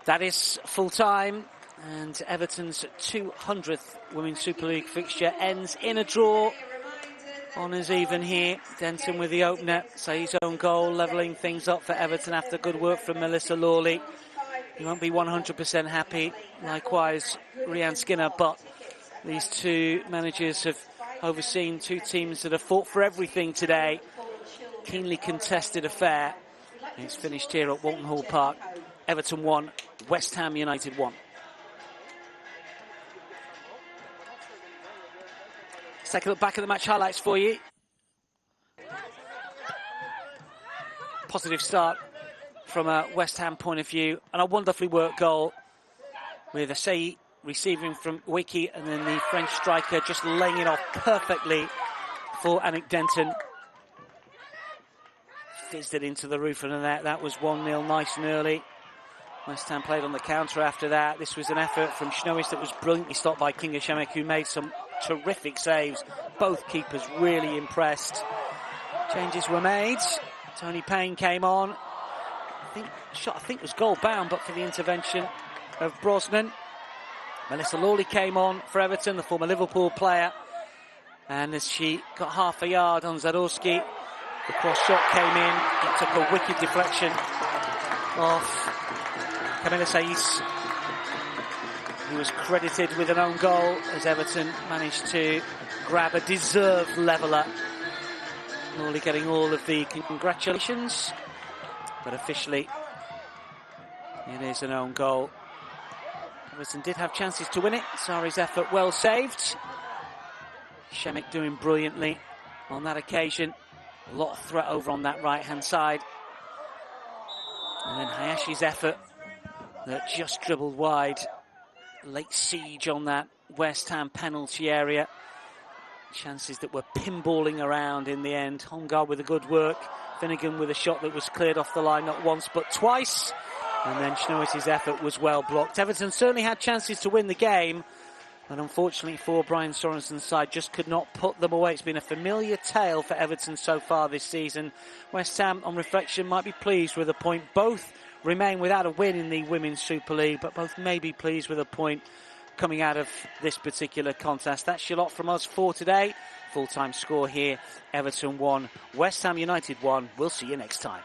That is full time, and Everton's 200th Women's Super League fixture ends in a draw. Honours even here. Denton with the opener. Saiz's own goal, levelling things up for Everton after good work from Melissa Lawley. He won't be 100% happy. Likewise, Rhian Skinner. But these two managers have overseen two teams that have fought for everything today. Keenly contested affair. And it's finished here at Walton Hall Park. Everton 1, West Ham United 1. Let's take a look back at the match highlights for you. Positive start from a West Ham point of view, and a wonderfully worked goal with Asseyi receiving from Wiki, and then the French striker just laying it off perfectly for Anouk Denton. Fizzed it into the roof of the net. That was 1-0, nice and early. West Ham played on the counter after that. This was an effort from Schnois that was brilliantly stopped by Kinga Shemek, who made some terrific saves. Both keepers really impressed. Changes were made. Tony Payne came on. I think was goal bound, but for the intervention of Brosnan. Melissa Lawley came on for Everton, the former Liverpool player. And as she got half a yard on Zadorski, the cross shot came in. It took a wicked deflection off Camilla Saiz. who was credited with an own goal as Everton managed to grab a deserved leveller. Morley getting all of the congratulations, but officially it is an own goal. Everton did have chances to win it. Sarri's effort well saved. Shemek doing brilliantly on that occasion. A lot of threat over on that right-hand side. And then Hayashi's effort that just dribbled wide. Late siege on that West Ham penalty area. Chances that were pinballing around in the end. Hongard with a good work. Finnegan with a shot that was cleared off the line not once but twice. And then Schnois's effort was well blocked. Everton certainly had chances to win the game, but unfortunately for Brian Sorensen's side, just could not put them away. It's been a familiar tale for Everton so far this season. West Ham, on reflection, might be pleased with a point. Both remain without a win in the Women's Super League, but both may be pleased with a point coming out of this particular contest. That's your lot from us for today. Full-time score here, Everton 1, West Ham United 1. We'll see you next time.